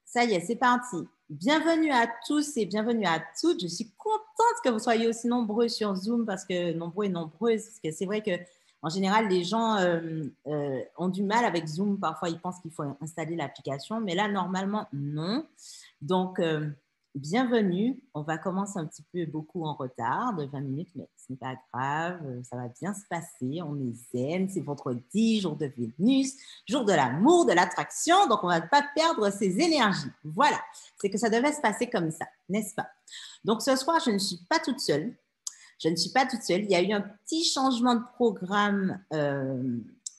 Ça y est, c'est parti. Bienvenue à tous et bienvenue à toutes. Je suis contente que vous soyez aussi nombreux sur Zoom nombreux et nombreuses, parce que c'est vrai que en général, les gens ont du mal avec Zoom. Parfois, ils pensent qu'il faut installer l'application, mais là, normalement, non. Donc, bienvenue. On va commencer un petit peu beaucoup en retard de 20 minutes, mais ce n'est pas grave. Ça va bien se passer. On est zen. C'est vendredi, jour de Vénus, jour de l'amour, de l'attraction. Donc, on ne va pas perdre ses énergies. Voilà. C'est que ça devait se passer comme ça, n'est-ce pas? Donc, ce soir, je ne suis pas toute seule. Je ne suis pas toute seule. Il y a eu un petit changement de programme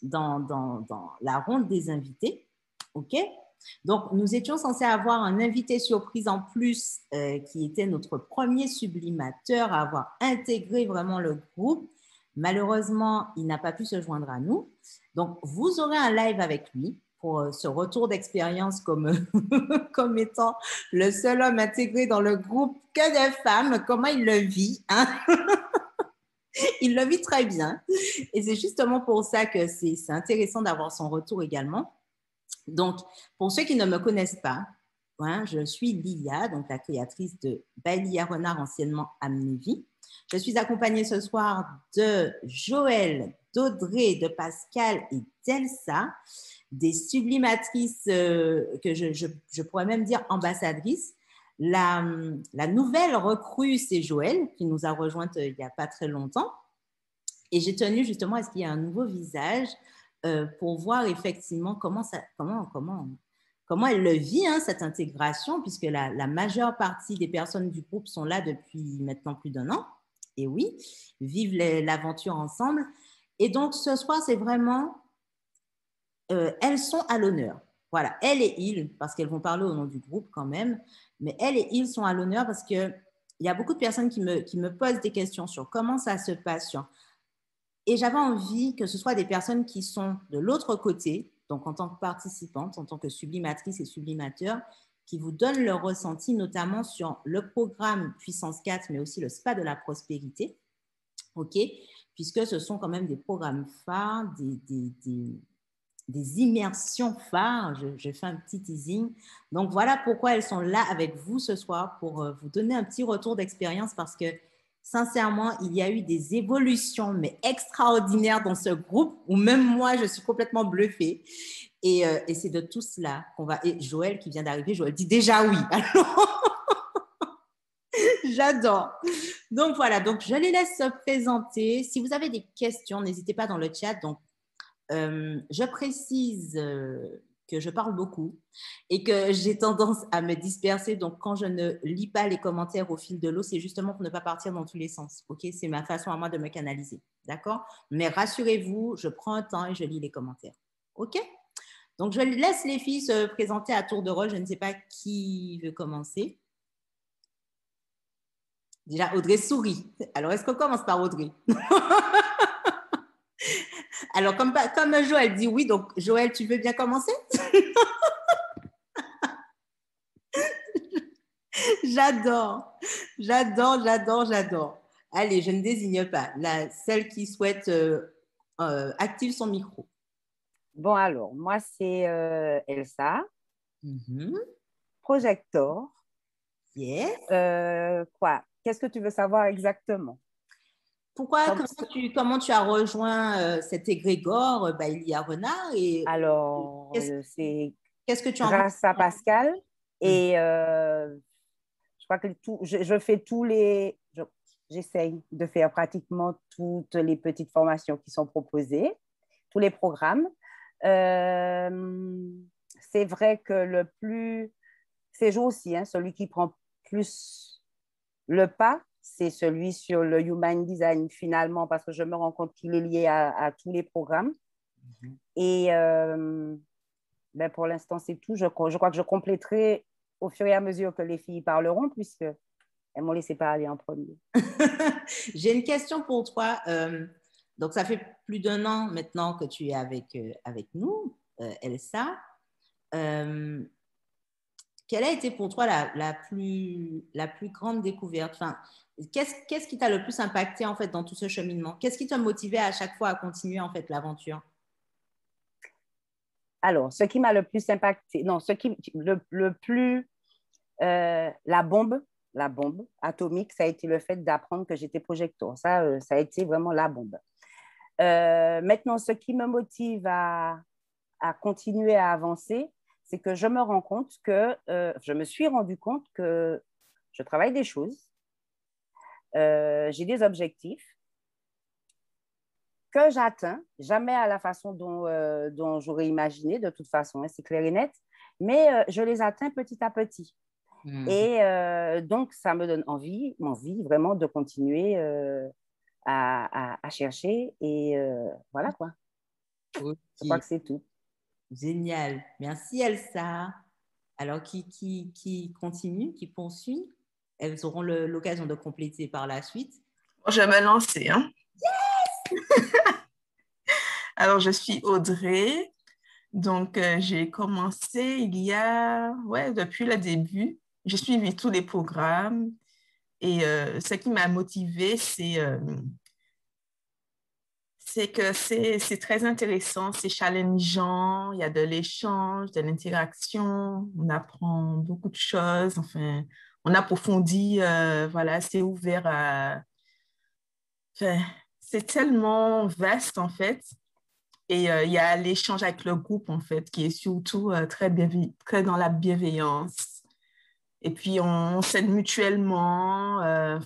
dans la ronde des invités. OK? Donc, nous étions censés avoir un invité surprise en plus qui était notre premier sublimateur à avoir intégré vraiment le groupe. Malheureusement, il n'a pas pu se joindre à nous. Donc, vous aurez un live avec lui pour ce retour d'expérience comme, comme étant le seul homme intégré dans le groupe que de femmes. Comment il le vit, hein? Il le vit très bien. Et c'est justement pour ça que c'est intéressant d'avoir son retour également. Donc, pour ceux qui ne me connaissent pas, hein, je suis Lia, donc la créatrice de by Lia Renard, anciennement Amnévie. Je suis accompagnée ce soir de Joël, d'Audrey, de Pascal et d'Elsa, des sublimatrices que je pourrais même dire ambassadrices. La nouvelle recrue, c'est Joël, qui nous a rejointe il n'y a pas très longtemps. Et j'ai tenu justement à ce qu'il y ait un nouveau visage pour voir effectivement comment elle le vit, hein, cette intégration, puisque la majeure partie des personnes du groupe sont là depuis maintenant plus d'1 an. Et oui, vivent l'aventure ensemble. Et donc, ce soir, c'est vraiment, elles sont à l'honneur. Voilà, elle et il, parce qu'elles vont parler au nom du groupe quand même, mais elle et il sont à l'honneur parce qu'il y a beaucoup de personnes qui me posent des questions sur comment ça se passe, et j'avais envie que ce soit des personnes qui sont de l'autre côté, donc en tant que participantes, en tant que sublimatrices et sublimateurs, qui vous donnent leur ressenti, notamment sur le programme Puissance 4, mais aussi le spa de la prospérité, OK? Puisque ce sont quand même des programmes phares, des immersions phares. Je fais un petit teasing. Donc, voilà pourquoi elles sont là avec vous ce soir, pour vous donner un petit retour d'expérience, parce que sincèrement, il y a eu des évolutions, mais extraordinaires dans ce groupe, où même moi, je suis complètement bluffée. Et c'est de tout cela qu'on va... Et Joël qui vient d'arriver, Joël dit déjà oui. Alors, j'adore. Donc voilà, donc je les laisse se présenter. Si vous avez des questions, n'hésitez pas dans le chat. Donc, je précise que je parle beaucoup et que j'ai tendance à me disperser. Donc, quand je ne lis pas les commentaires au fil de l'eau, c'est justement pour ne pas partir dans tous les sens. OK? C'est ma façon à moi de me canaliser. D'accord? Mais rassurez-vous, je prends un temps et je lis les commentaires. OK? Donc, je laisse les filles se présenter à tour de rôle. Je ne sais pas qui veut commencer. Déjà, Audrey sourit. Alors, est-ce qu'on commence par Audrey? Alors, comme Joël dit oui, donc Joël, tu veux bien commencer? J'adore, j'adore, j'adore, j'adore. Allez, je ne désigne pas. Celle qui souhaite active son micro. Bon, alors, moi, c'est Elsa, Projector. Yes. Quoi? Qu'est-ce que tu veux savoir exactement? Comment tu as rejoint cet égrégore, Lia Renard, et Alors, c'est qu'est-ce que tu en grâce à Pascal et je crois que je fais j'essaye de faire pratiquement toutes les petites formations qui sont proposées, tous les programmes. C'est vrai que ces jours-ci, hein, celui qui prend plus le pas, c'est celui sur le Human Design finalement, parce que je me rends compte qu'il est lié à tous les programmes. Et ben pour l'instant, c'est tout. Je crois que je compléterai au fur et à mesure que les filles parleront, puisqu'elles m'ont laissé parler en premier. J'ai une question pour toi. Donc, ça fait plus d'1 an maintenant que tu es avec nous, Elsa. Quelle a été pour toi la plus grande découverte? Enfin, qu'est-ce qui t'a le plus impacté en fait dans tout ce cheminement? Qu'est-ce qui t'a motivé à chaque fois à continuer en fait l'aventure? Alors, ce qui m'a le plus impacté, non, le plus, la bombe atomique, ça a été le fait d'apprendre que j'étais projecteur. Ça a été vraiment la bombe. Maintenant, ce qui me motive à continuer à avancer, c'est que je me rends compte je me suis rendu compte que je travaille des choses, j'ai des objectifs que j'atteins, jamais à la façon dont j'aurais imaginé, de toute façon, hein, c'est clair et net, mais je les atteins petit à petit. Mhm. Et donc, ça me donne envie vraiment de continuer à chercher. Et voilà quoi. Je crois Ok, que c'est tout. génial. Merci Elsa. Alors, qui continue, qui poursuit? Elles auront l'occasion de compléter par la suite. Bon, je vais me lancer, hein. Alors, je suis Audrey. Donc, j'ai commencé ouais, depuis le début. J'ai suivi tous les programmes et ce qui m'a motivée, c'est que c'est très intéressant, c'est challengeant, il y a de l'échange, de l'interaction, on apprend beaucoup de choses, enfin, on approfondit, voilà, c'est ouvert à... Enfin, c'est tellement vaste, en fait. Et il y a l'échange avec le groupe, en fait, qui est surtout très dans la bienveillance. Et puis, on s'aide mutuellement.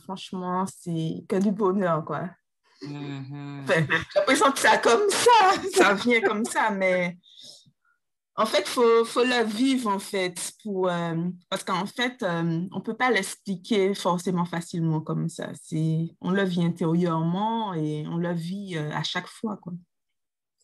Franchement, c'est que du bonheur, quoi. Mhm. Enfin, je présente ça comme ça, ça vient comme ça, mais en fait, faut le vivre, en fait, parce qu'en fait, on ne peut pas l'expliquer forcément facilement comme ça. On le vit intérieurement et on le vit à chaque fois, quoi.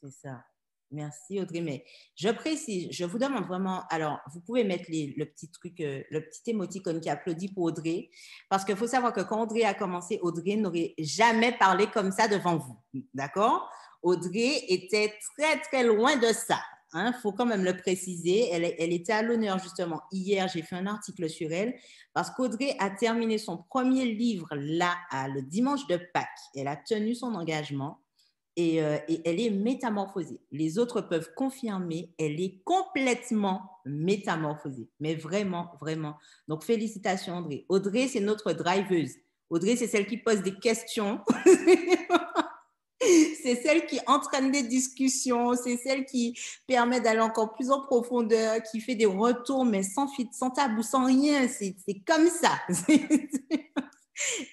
C'est ça. Merci Audrey. Mais je précise, je vous demande vraiment, alors vous pouvez mettre le petit truc, le petit émoticône qui applaudit pour Audrey, parce qu'il faut savoir que quand Audrey a commencé, Audrey n'aurait jamais parlé comme ça devant vous. D'accord? Audrey était très très loin de ça. Il faut quand même le préciser. Elle était à l'honneur justement. Hier, j'ai fait un article sur elle parce qu'Audrey a terminé son premier livre là, le dimanche de Pâques. Elle a tenu son engagement. Et elle est métamorphosée. Les autres peuvent confirmer, elle est complètement métamorphosée. Mais vraiment, vraiment. Donc, félicitations, Audrey. Audrey, c'est notre driveuse. Audrey, c'est celle qui pose des questions. C'est celle qui entraîne des discussions. C'est celle qui permet d'aller encore plus en profondeur, qui fait des retours, mais sans filtre, sans tabou, sans rien. C'est comme ça.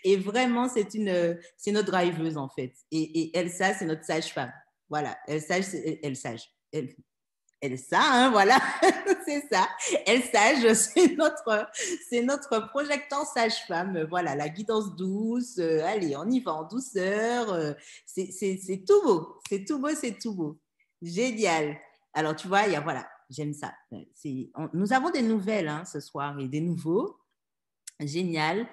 Et vraiment, c'est notre driveuse, en fait. Et Elsa, c'est notre sage-femme. Voilà, Elsa, Elsa, hein, voilà, c'est ça. Elsa, c'est notre projecteur sage-femme. Voilà, la guidance douce. Allez, on y va en douceur. C'est tout beau. C'est tout beau, c'est tout beau. Génial. Alors, tu vois, voilà, j'aime ça. Nous avons des nouvelles hein, ce soir et des nouveaux. Génial.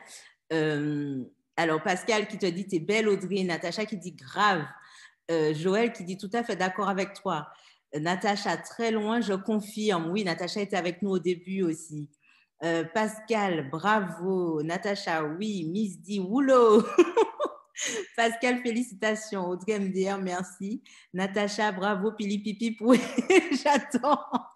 Euh, alors, Pascal qui te dit t'es belle, Audrey. Natacha qui dit grave. Joël qui dit tout à fait d'accord avec toi. Natacha, très loin, je confirme. Oui, Natacha était avec nous au début aussi. Pascal, bravo. Natacha, oui. Miss dit woulot. Pascal, félicitations. Audrey MDR, merci. Natacha, bravo. Pili pipi, oui. J'adore.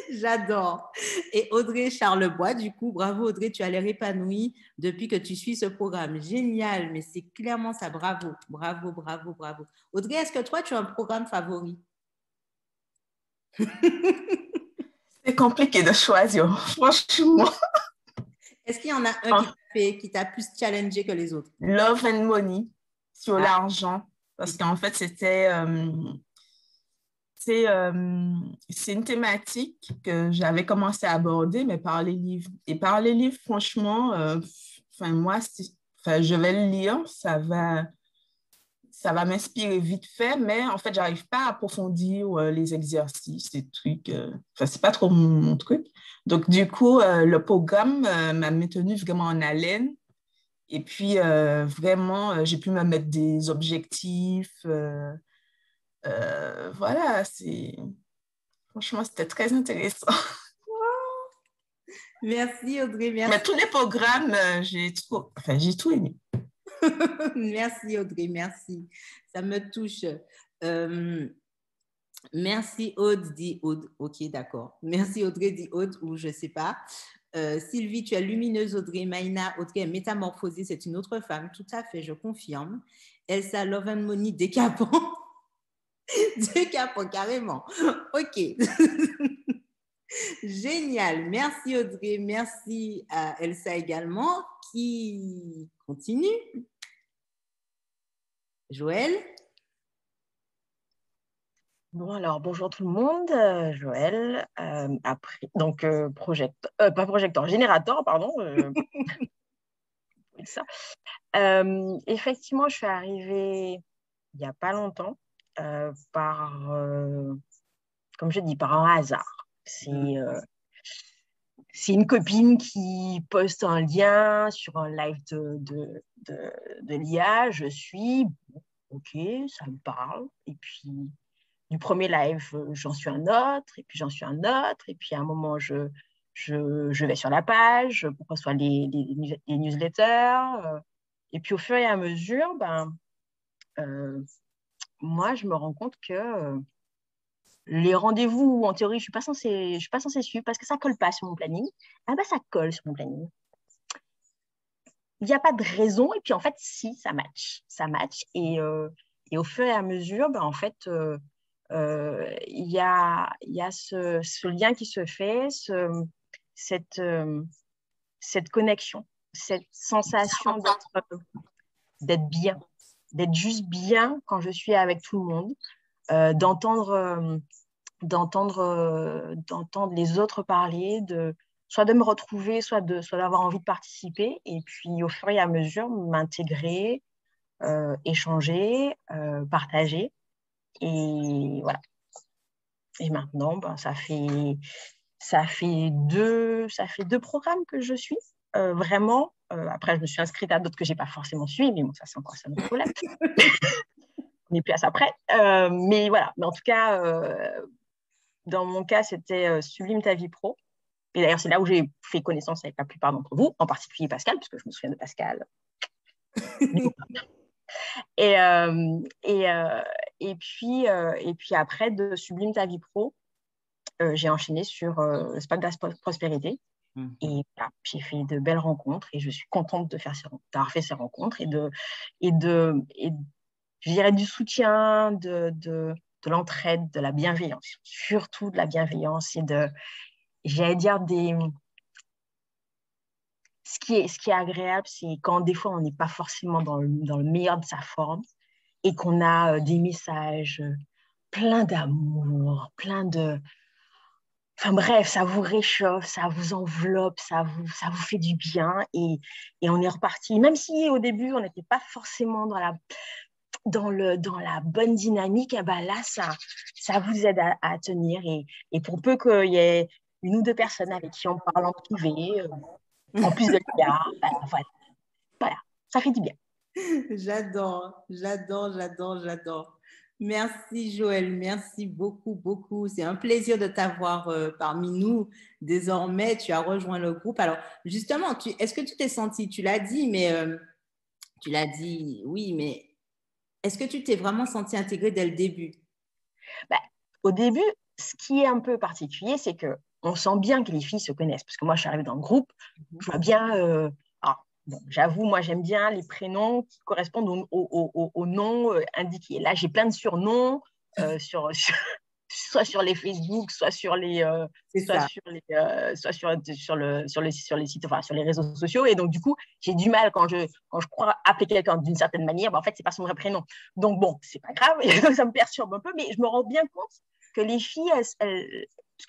J'adore. Et Audrey Charlebois, du coup, bravo Audrey, tu as l'air épanouie depuis que tu suis ce programme. Génial, mais c'est clairement ça. Bravo, bravo, bravo, bravo. Audrey, est-ce que toi, tu as un programme favori? C'est compliqué de choisir, franchement. Est-ce qu'il y en a un qui t'a plus challengé que les autres? Love and Money sur Ah, l'argent, parce qu'en fait, c'est une thématique que j'avais commencé à aborder, mais par les livres. Et par les livres, franchement, enfin, moi, enfin, je vais le lire, ça va m'inspirer vite fait, mais en fait, j'arrive pas à approfondir les exercices, les trucs. Enfin, c'est pas trop mon truc. Donc, du coup, le programme m'a maintenu vraiment en haleine. Et puis, vraiment, j'ai pu me mettre des objectifs. Voilà, franchement, c'était très intéressant. merci Audrey, Mais merci. tous les programmes, j'ai tout aimé. Merci Audrey, merci. Ça me touche. Euh, Merci Aude, dit Aude. Ok, d'accord. Merci Audrey, dit Aude, ou je ne sais pas. Sylvie, tu es lumineuse, Audrey. Maïna, Audrey est métamorphosée, c'est une autre femme. Tout à fait, je confirme. Elsa, Love and Money, décapant. Décapant, carrément. Ok. Génial. Merci Audrey. Merci à Elsa également qui continue. Joël. Bon, alors, bonjour tout le monde, Joël. Pas projecteur, générateur, pardon. Ça. Effectivement, je suis arrivée il n'y a pas longtemps comme je dis, par un hasard. C'est une copine qui poste un lien sur un live de l'IA. Je suis, ok, ça me parle. Et puis, du premier live, j'en suis un autre, et puis j'en suis un autre, et puis à un moment, je vais sur la page pour recevoir les newsletters. Et puis au fur et à mesure, moi, je me rends compte que les rendez-vous, en théorie, je ne suis pas censée suivre parce que ça ne colle pas sur mon planning. Ah ben, ça colle sur mon planning. Il n'y a pas de raison, et puis en fait, si, ça match. Ça match, et au fur et à mesure, en fait, il y a ce lien qui se fait, cette connexion, cette sensation d'être bien, d'être juste bien quand je suis avec tout le monde, d'entendre les autres parler, soit de me retrouver, soit d'avoir envie de participer, et puis au fur et à mesure, m'intégrer, échanger, partager. Et voilà. Et maintenant, ça fait deux programmes que je suis. Vraiment. Après, je me suis inscrite à d'autres que je n'ai pas forcément suivis, mais bon, ça, c'est encore ça notre problème. On n'est plus à ça près. Mais voilà. Mais en tout cas, dans mon cas, c'était Sublime ta vie pro. Et d'ailleurs, c'est là où j'ai fait connaissance avec la plupart d'entre vous, en particulier Pascal, puisque je me souviens de Pascal. Et puis après, de Sublime ta vie pro, j'ai enchaîné sur le SPAC de la prospérité. Et voilà, j'ai fait de belles rencontres et je suis contente d'avoir fait ces rencontres et je dirais du soutien, de l'entraide, de la bienveillance, surtout de la bienveillance et j'allais dire ce qui est agréable, c'est quand des fois on n'est pas forcément dans le meilleur de sa forme et qu'on a des messages pleins d'amour, enfin bref, ça vous réchauffe, ça vous enveloppe, ça vous fait du bien et on est reparti. Même si au début, on n'était pas forcément dans la bonne dynamique, là, ça vous aide à tenir. Et pour peu qu'il y ait une ou deux personnes avec qui on parle en privé, en plus de l'IA, voilà, ça fait du bien. J'adore. Merci Joël, merci beaucoup, beaucoup. C'est un plaisir de t'avoir parmi nous. Désormais, tu as rejoint le groupe. Alors, justement, est-ce que tu t'es senti, tu l'as dit, oui, mais est-ce que tu t'es vraiment senti intégrée dès le début? Au début, ce qui est un peu particulier, c'est qu'on sent bien que les filles se connaissent. Parce que moi, je suis arrivée dans le groupe, je vois bien... Bon, j'avoue, moi, j'aime bien les prénoms qui correspondent au nom indiqué. Là, j'ai plein de surnoms soit sur les Facebook, soit sur les sites, enfin, sur les réseaux sociaux. Et donc, du coup, j'ai du mal quand je crois appeler quelqu'un d'une certaine manière, en fait, c'est pas son vrai prénom. Donc, bon, c'est pas grave, ça me perturbe un peu, mais je me rends bien compte que les filles, parce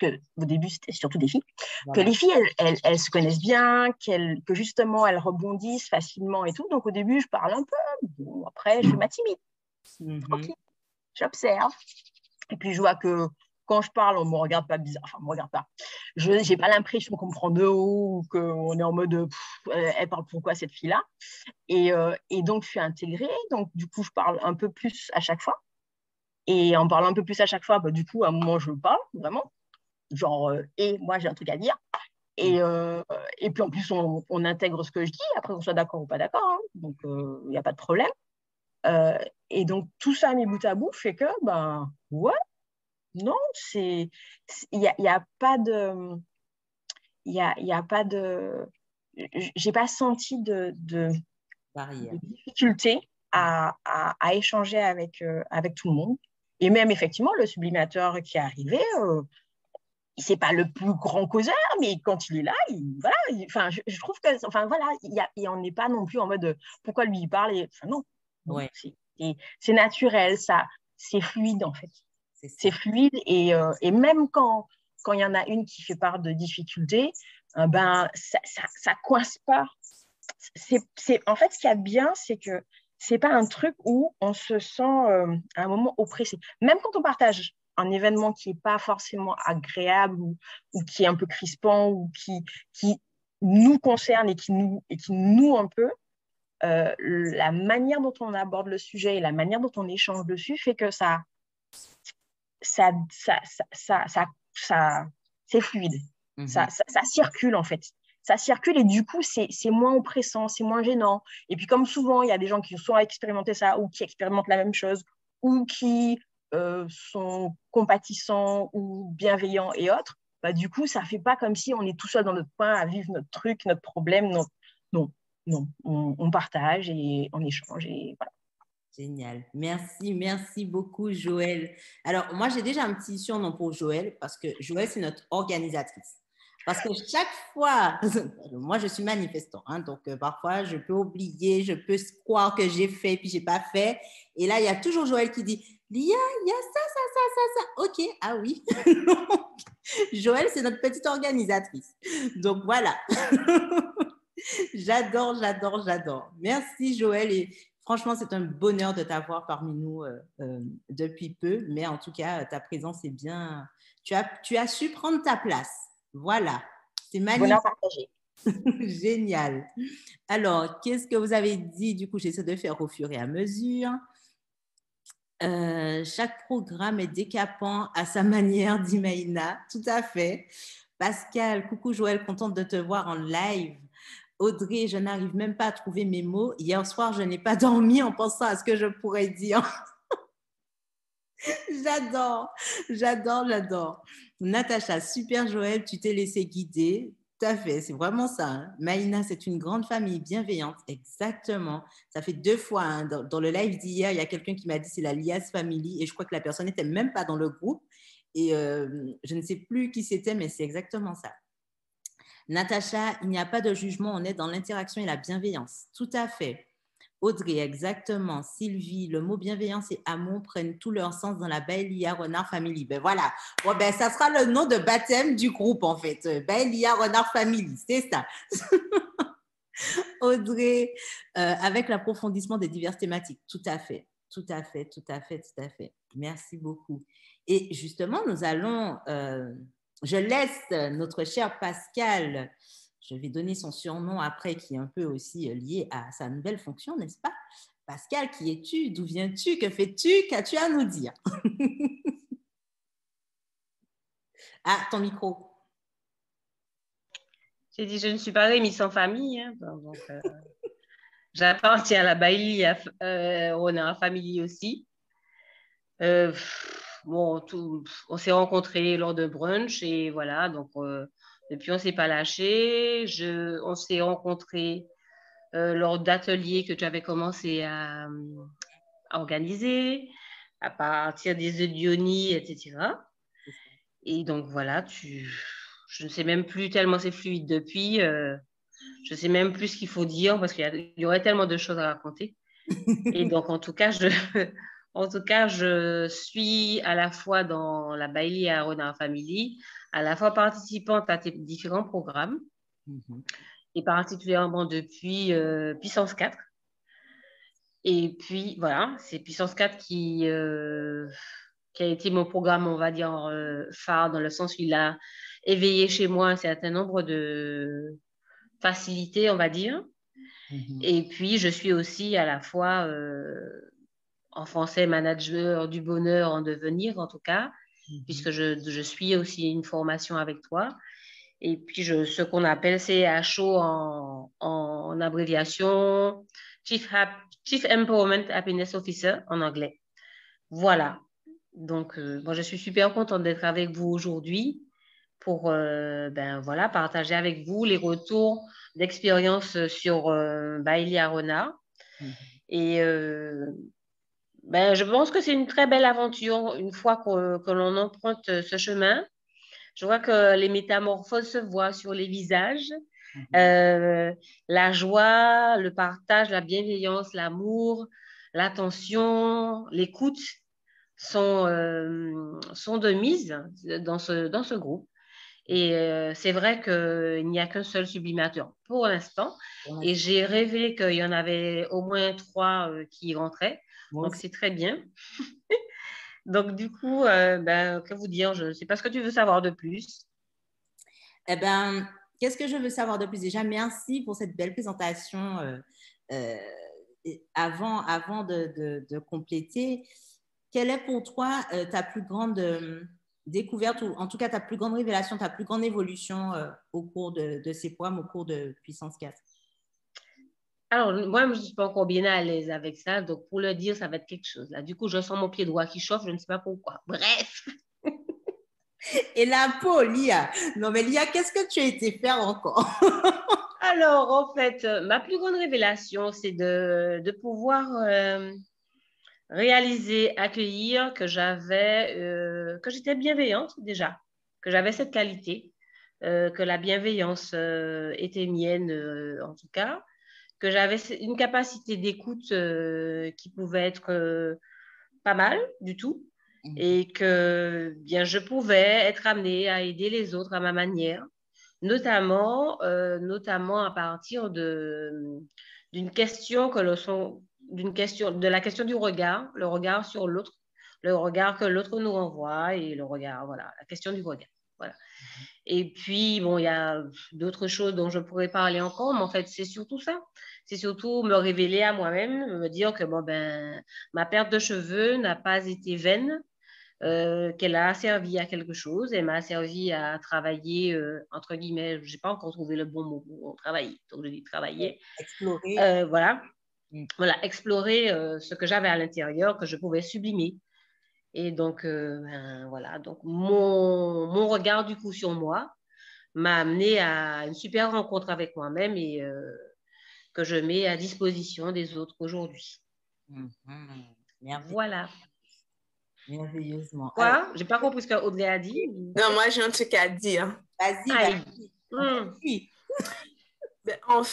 qu'au début, c'était surtout des filles, voilà. Que les filles, elles se connaissent bien, que justement, elles rebondissent facilement et tout. Donc, au début, je parle un peu. Bon, après, je fais ma timide. Tranquille. J'observe. Et puis, je vois que quand je parle, on ne me regarde pas bizarre. Enfin, on ne me regarde pas. Je n'ai pas l'impression qu'on me prend de haut ou qu'on est en mode elle parle pourquoi cette fille-là. Et donc, je suis intégrée. Donc, du coup, je parle un peu plus à chaque fois. Et en parlant un peu plus à chaque fois, du coup, à un moment, je parle vraiment. Genre, et moi, j'ai un truc à dire. Et puis, en plus, on intègre ce que je dis, après qu'on soit d'accord ou pas d'accord. Hein. Donc, il n'y a pas de problème. Et donc, tout ça mis bout à bout fait que, ouais, non, il y a pas de, il y a pas de, j'ai pas senti de Barrière. difficulté à échanger avec tout le monde. Et même effectivement, le sublimateur qui est arrivé, c'est pas le plus grand causeur, mais quand il est là, voilà, enfin, je trouve que, enfin, voilà, on n'est pas non plus en mode pourquoi lui il parle, enfin, non, Ouais, c'est naturel, ça, c'est fluide en fait. c'est ça. C'est fluide et même quand il y en a une qui fait part de difficultés, ben, ça coince pas. En fait, ce qu'il y a de bien, c'est que c'est pas un truc où on se sent à un moment oppressé. Même quand on partage un événement qui n'est pas forcément agréable ou qui est un peu crispant ou qui nous concerne et qui nous noue un peu, la manière dont on aborde le sujet et la manière dont on échange dessus fait que ça, ça, c'est fluide. Ça circule en fait. Ça circule et du coup, c'est moins oppressant, c'est moins gênant. Et puis comme souvent, il y a des gens qui ont soit expérimenté ça ou qui expérimentent la même chose ou qui sont compatissants ou bienveillants et autres, bah, du coup, ça ne fait pas comme si on est tout seul dans notre coin à vivre notre truc, notre problème. Non, non, non. On partage et on échange et voilà. Génial. Merci, merci beaucoup, Joël. Alors, moi, j'ai déjà un petit surnom pour Joël parce que Joël, c'est notre organisatrice. Parce que chaque fois, moi, je suis manifestant, hein, donc parfois, je peux oublier, je peux croire que j'ai fait, puis je n'ai pas fait. Et là, il y a toujours Joël qui dit, Lia, il y a ça. OK, ah oui. Joël, c'est notre petite organisatrice. Donc, voilà. J'adore, j'adore, j'adore. Merci, Joël. Et franchement, c'est un bonheur de t'avoir parmi nous depuis peu. Mais en tout cas, ta présence est bien. Tu as su prendre ta place. Voilà. C'est magnifique. Bonheur partagé. Génial. Alors, qu'est-ce que vous avez dit? Du coup, j'essaie de faire au fur et à mesure. Chaque programme est décapant à sa manière, dit Maïna. Tout à fait. Pascal, coucou Joël, contente de te voir en live. Audrey, je n'arrive même pas à trouver mes mots. Hier soir, je n'ai pas dormi en pensant à ce que je pourrais dire. J'adore, j'adore, j'adore. Natacha, super Joël, tu t'es laissé guider. Tout à fait, c'est vraiment ça. Hein. Maïna, c'est une grande famille bienveillante. Exactement. Ça fait 2 fois. Hein. Dans le live d'hier, il y a quelqu'un qui m'a dit c'est la Lias Family et je crois que la personne n'était même pas dans le groupe. Et je ne sais plus qui c'était, mais c'est exactement ça. Natacha, il n'y a pas de jugement, on est dans l'interaction et la bienveillance. Tout à fait. Audrey, exactement. Sylvie, le mot bienveillance et amour prennent tout leur sens dans la Baelia Renard Family. Ben voilà. Bon, ben, ça sera le nom de baptême du groupe, en fait. Baelia Renard Family, c'est ça. Audrey, avec l'approfondissement des diverses thématiques. Tout à fait. Tout à fait, tout à fait, tout à fait. Merci beaucoup. Et justement, nous allons... je laisse notre cher Pascal, je vais donner son surnom après, qui est un peu aussi lié à sa nouvelle fonction, n'est-ce pas? Pascal, qui es-tu? D'où viens-tu? Que fais-tu? Qu'as-tu à nous dire? Ah, ton micro. J'ai dit, je ne suis pas Rémi sans famille. Hein, donc, j'appartiens à la Bailey Renard Family aussi. Bon, on s'est rencontrés lors d'un brunch et voilà, donc depuis on ne s'est pas lâché. On s'est rencontrés lors d'ateliers que tu avais commencé à organiser à partir des œufs d'Ioni, etc. Et donc voilà, je ne sais même plus tellement c'est fluide depuis. Je ne sais même plus ce qu'il faut dire parce qu'il y aurait tellement de choses à raconter. Et donc, en tout cas, je suis à la fois dans la Bailey à Renard Family, à la fois participante à tes différents programmes, et particulièrement depuis Puissance 4. Et puis, voilà, c'est Puissance 4 qui a été mon programme, on va dire, phare, dans le sens où il a éveillé chez moi un certain nombre de facilités, on va dire. Et puis, je suis aussi à la fois, en français, manager du bonheur en devenir, en tout cas, puisque je suis aussi une formation avec toi. Et puis, ce qu'on appelle CHO en Chief Empowerment Happiness Officer en anglais. Voilà. Donc, moi, je suis super contente d'être avec vous aujourd'hui pour voilà, partager avec vous les retours d'expérience sur Bailey Arona. Et je pense que c'est une très belle aventure une fois que l'on emprunte ce chemin. Je vois que les métamorphoses se voient sur les visages. La joie, le partage, la bienveillance, l'amour, l'attention, l'écoute sont de mise dans ce groupe. Et c'est vrai qu'il n'y a qu'un seul sublimateur pour l'instant. Et j'ai rêvé qu'il y en avait au moins 3 qui rentraient. Donc, c'est très bien. Donc, du coup, que vous dire? Je ne sais pas ce que tu veux savoir de plus. Eh bien, qu'est-ce que je veux savoir de plus? Déjà, merci pour cette belle présentation. Avant de compléter, quelle est pour toi ta plus grande découverte, ou en tout cas ta plus grande révélation, ta plus grande évolution au cours de ces programmes, au cours de Puissance 4? Alors, moi, je ne suis pas encore bien à l'aise avec ça. Donc, pour le dire, ça va être quelque chose. Là. Du coup, je sens mon pied droit qui chauffe. Je ne sais pas pourquoi. Bref. Et la peau, Lia. Non, mais Lia, qu'est-ce que tu as été faire encore? Alors, en fait, ma plus grande révélation, c'est de pouvoir réaliser, accueillir que j'étais bienveillante déjà, que j'avais cette qualité, que la bienveillance était mienne en tout cas, que j'avais une capacité d'écoute qui pouvait être pas mal du tout, et que bien je pouvais être amenée à aider les autres à ma manière, notamment à partir d'une question de la question du regard, le regard sur l'autre, le regard que l'autre nous renvoie et le regard, voilà, la question du regard. Voilà. Et puis, bon, il y a d'autres choses dont je pourrais parler encore, mais en fait, c'est surtout ça. C'est surtout me révéler à moi-même, me dire que ma perte de cheveux n'a pas été vaine, qu'elle a servi à quelque chose. Elle m'a servi à travailler, entre guillemets, je n'ai pas encore trouvé le bon mot pour travailler, donc je dis travailler. Explorer. Voilà, explorer ce que j'avais à l'intérieur, que je pouvais sublimer. Et donc, voilà, donc mon regard du coup sur moi m'a amené à une super rencontre avec moi-même et que je mets à disposition des autres aujourd'hui. Voilà. Merveilleusement. Quoi? Je n'ai pas compris ce qu'Audrey a dit. Non, moi, j'ai un truc à dire. Vas-y. En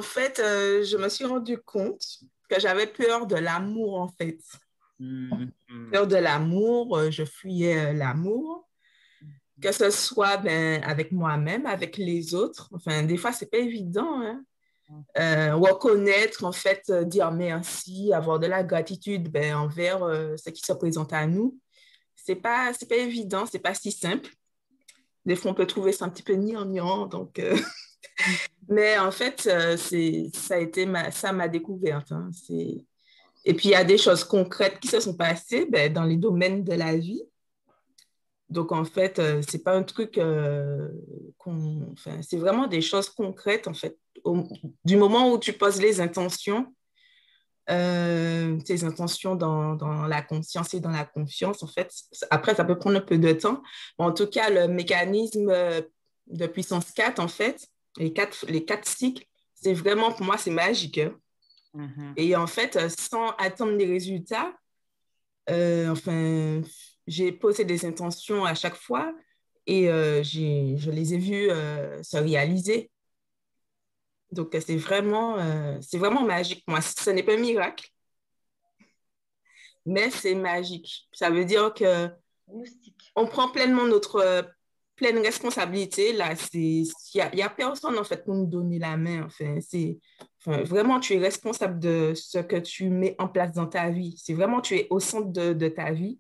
fait, je me suis rendu compte que j'avais peur de l'amour, en fait. Peur de l'amour, je fuyais l'amour, que ce soit avec moi-même, avec les autres. Enfin, des fois, c'est pas évident, hein. Reconnaître, en fait, dire merci, avoir de la gratitude envers ce qui se présente à nous. C'est pas évident, c'est pas si simple. Des fois, on peut trouver ça un petit peu gnangnan, donc... Mais en fait, ça a été ma découverte. Hein. Et puis, il y a des choses concrètes qui se sont passées dans les domaines de la vie. Donc, en fait, c'est pas un truc c'est vraiment des choses concrètes, en fait. Du moment où tu poses les intentions, tes intentions dans la conscience et dans la confiance, en fait, après, ça peut prendre un peu de temps. Mais en tout cas, le mécanisme de puissance 4, en fait, les quatre cycles, c'est vraiment, pour moi, c'est magique. Hein. Et en fait, sans attendre les résultats, j'ai posé des intentions à chaque fois et je les ai vues se réaliser. Donc, c'est vraiment magique. Moi, ce n'est pas un miracle, mais c'est magique. Ça veut dire qu'on prend pleinement notre pleine responsabilité. Là, il n'y a personne, en fait, pour nous donner la main. Vraiment, tu es responsable de ce que tu mets en place dans ta vie. C'est vraiment, tu es au centre de ta vie.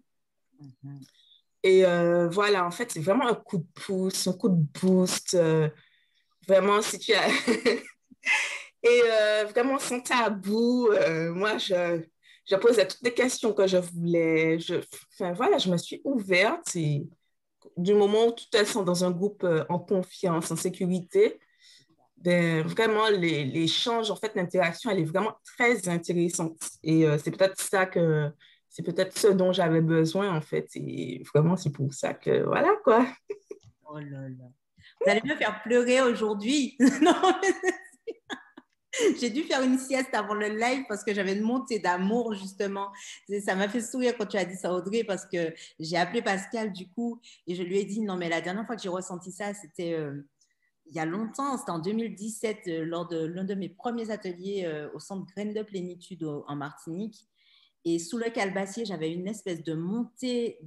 Et voilà, en fait, c'est vraiment un coup de pouce, un coup de boost. Vraiment, si tu as... Et vraiment, sans tabou, moi, je posais toutes les questions que je voulais. Je me suis ouverte. Et du moment où tu te sens dans un groupe en confiance, en sécurité, vraiment, l'échange, en fait, l'interaction, elle est vraiment très intéressante. Et c'est peut-être ce dont j'avais besoin, en fait. Et vraiment, c'est pour ça que, voilà, quoi. Oh là là. Vous allez me faire pleurer aujourd'hui. Non, j'ai dû faire une sieste avant le live parce que j'avais une montée d'amour, justement. Ça m'a fait sourire quand tu as dit ça, Audrey, parce que j'ai appelé Pascal, du coup, et je lui ai dit, non, mais la dernière fois que j'ai ressenti ça, c'était il y a longtemps, c'était en 2017, lors de l'un de mes premiers ateliers au centre Graines de Plénitude en Martinique. Et sous le calebassier, j'avais une espèce de montée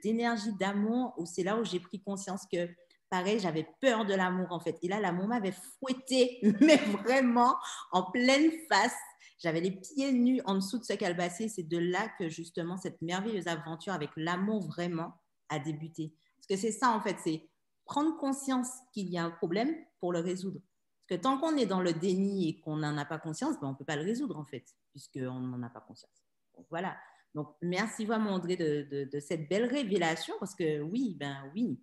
d'énergie, d'amour, où c'est là où j'ai pris conscience que, pareil, j'avais peur de l'amour, en fait. Et là, l'amour m'avait fouetté, mais vraiment en pleine face. J'avais les pieds nus en dessous de ce calebassier. C'est de là que, justement, cette merveilleuse aventure avec l'amour vraiment a débuté. Parce que c'est ça, en fait, c'est prendre conscience qu'il y a un problème pour le résoudre. Parce que tant qu'on est dans le déni et qu'on n'en a pas conscience, ben on ne peut pas le résoudre, en fait, puisqu'on n'en a pas conscience. Donc, voilà. Donc, merci vraiment, André, de cette belle révélation, parce que oui, ben oui,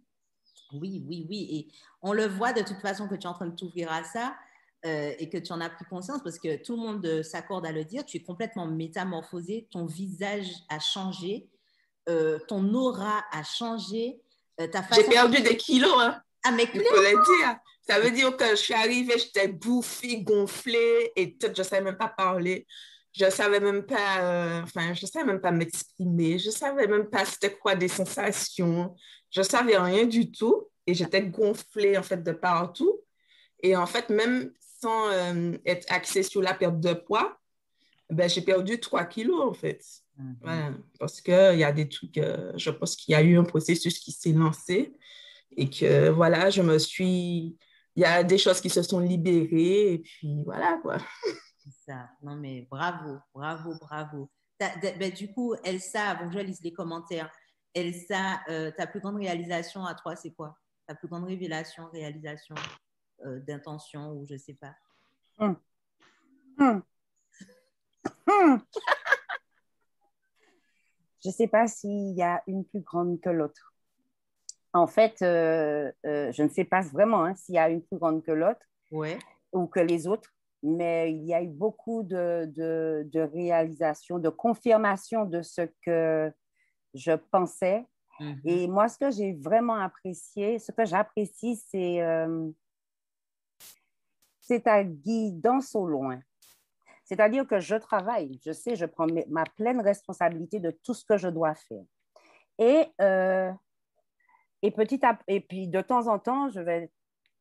oui, oui, oui. Et on le voit de toute façon que tu es en train de t'ouvrir à ça et que tu en as pris conscience, parce que tout le monde s'accorde à le dire, tu es complètement métamorphosé, ton visage a changé, ton aura a changé, ta façon... J'ai perdu des kilos, hein. Ah, mais Il faut le dire. Ça veut dire que je suis arrivée, j'étais bouffée, gonflée et peut-être je ne savais même pas parler. Je ne savais même pas, je savais même pas m'exprimer. Je ne savais même pas c'était quoi des sensations. Je ne savais rien du tout et j'étais gonflée en fait de partout. Et en fait, même sans être axée sur la perte de poids, ben, j'ai perdu 3 kilos en fait. Voilà. Parce qu'il y a des trucs, je pense qu'il y a eu un processus qui s'est lancé. Et que voilà, il y a des choses qui se sont libérées et puis voilà quoi. C'est ça. Non mais bravo, bravo, bravo. Ben, du coup, Elsa, avant que je lise les commentaires, Elsa, ta plus grande réalisation à toi, c'est quoi? Ta plus grande révélation, réalisation d'intention ou je sais pas. Hum, hum, hum. Je ne sais pas s'il y a une plus grande que l'autre. En fait, je ne sais pas vraiment hein, s'il y a une plus grande que l'autre ou que les autres, mais il y a eu beaucoup de réalisations, de confirmation de ce que je pensais. Et moi, ce que j'ai vraiment apprécié, ce que j'apprécie, c'est ta guidance au loin. C'est-à-dire que je travaille, je sais, je prends ma pleine responsabilité de tout ce que je dois faire. Et puis de temps en temps, je vais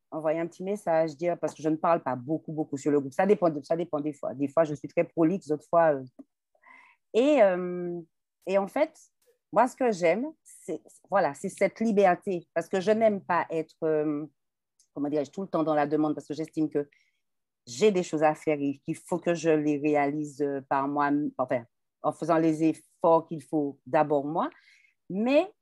envoyer un petit message, dire, parce que je ne parle pas beaucoup sur le groupe. Ça dépend des fois. Des fois, je suis très prolixe, d'autres fois. Et en fait, moi, ce que j'aime, c'est cette liberté. Parce que je n'aime pas être, comment dirais-je, tout le temps dans la demande, parce que j'estime que j'ai des choses à faire et qu'il faut que je les réalise par moi, enfin, en faisant les efforts qu'il faut d'abord moi. Mais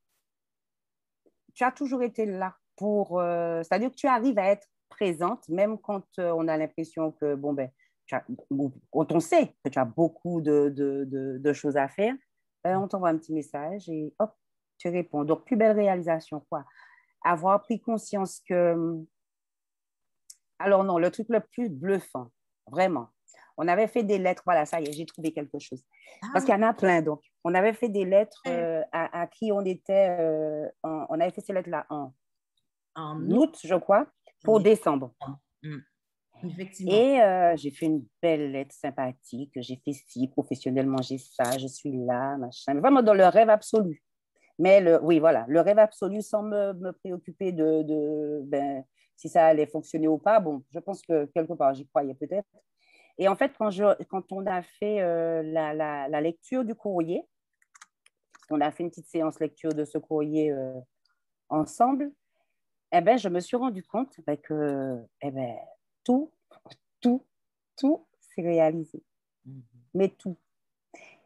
tu as toujours été là c'est-à-dire que tu arrives à être présente, même quand on a l'impression que, bon, ben, quand on sait que tu as beaucoup de choses à faire, on t'envoie un petit message et hop, tu réponds. Donc, plus belle réalisation, quoi. Avoir pris conscience que... Alors non, le truc le plus bluffant, vraiment. On avait fait des lettres, voilà, ça y est, j'ai trouvé quelque chose. Parce qu'il y en a plein, donc. On avait fait des lettres à qui on était, on avait fait ces lettres-là en août, je crois, pour décembre. Effectivement. Et j'ai fait une belle lettre sympathique, j'ai fait ci, professionnellement, j'ai ça, je suis là, machin. Vraiment dans le rêve absolu. Mais oui, voilà, le rêve absolu sans me préoccuper ben, si ça allait fonctionner ou pas. Bon, je pense que quelque part, j'y croyais peut-être. Et en fait, quand on a fait la lecture du courrier, on a fait une petite séance lecture de ce courrier ensemble, eh ben, je me suis rendu compte que eh ben, tout s'est réalisé. Mais tout.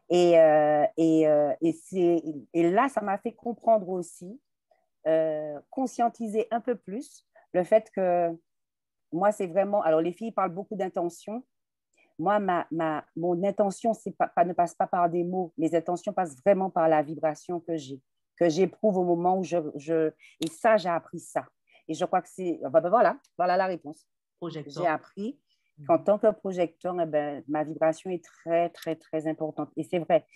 Et là, ça m'a fait comprendre aussi, conscientiser un peu plus le fait que moi, c'est vraiment... Alors, les filles parlent beaucoup d'intention. Moi, mon intention ne passe pas par des mots. Mes intentions passent vraiment par la vibration que j'éprouve au moment où Et ça, j'ai appris ça. Et je crois que c'est... Voilà la réponse. projecteur. J'ai appris qu'en tant que projecteur, eh ben, ma vibration est très, très, très importante. Et c'est vrai,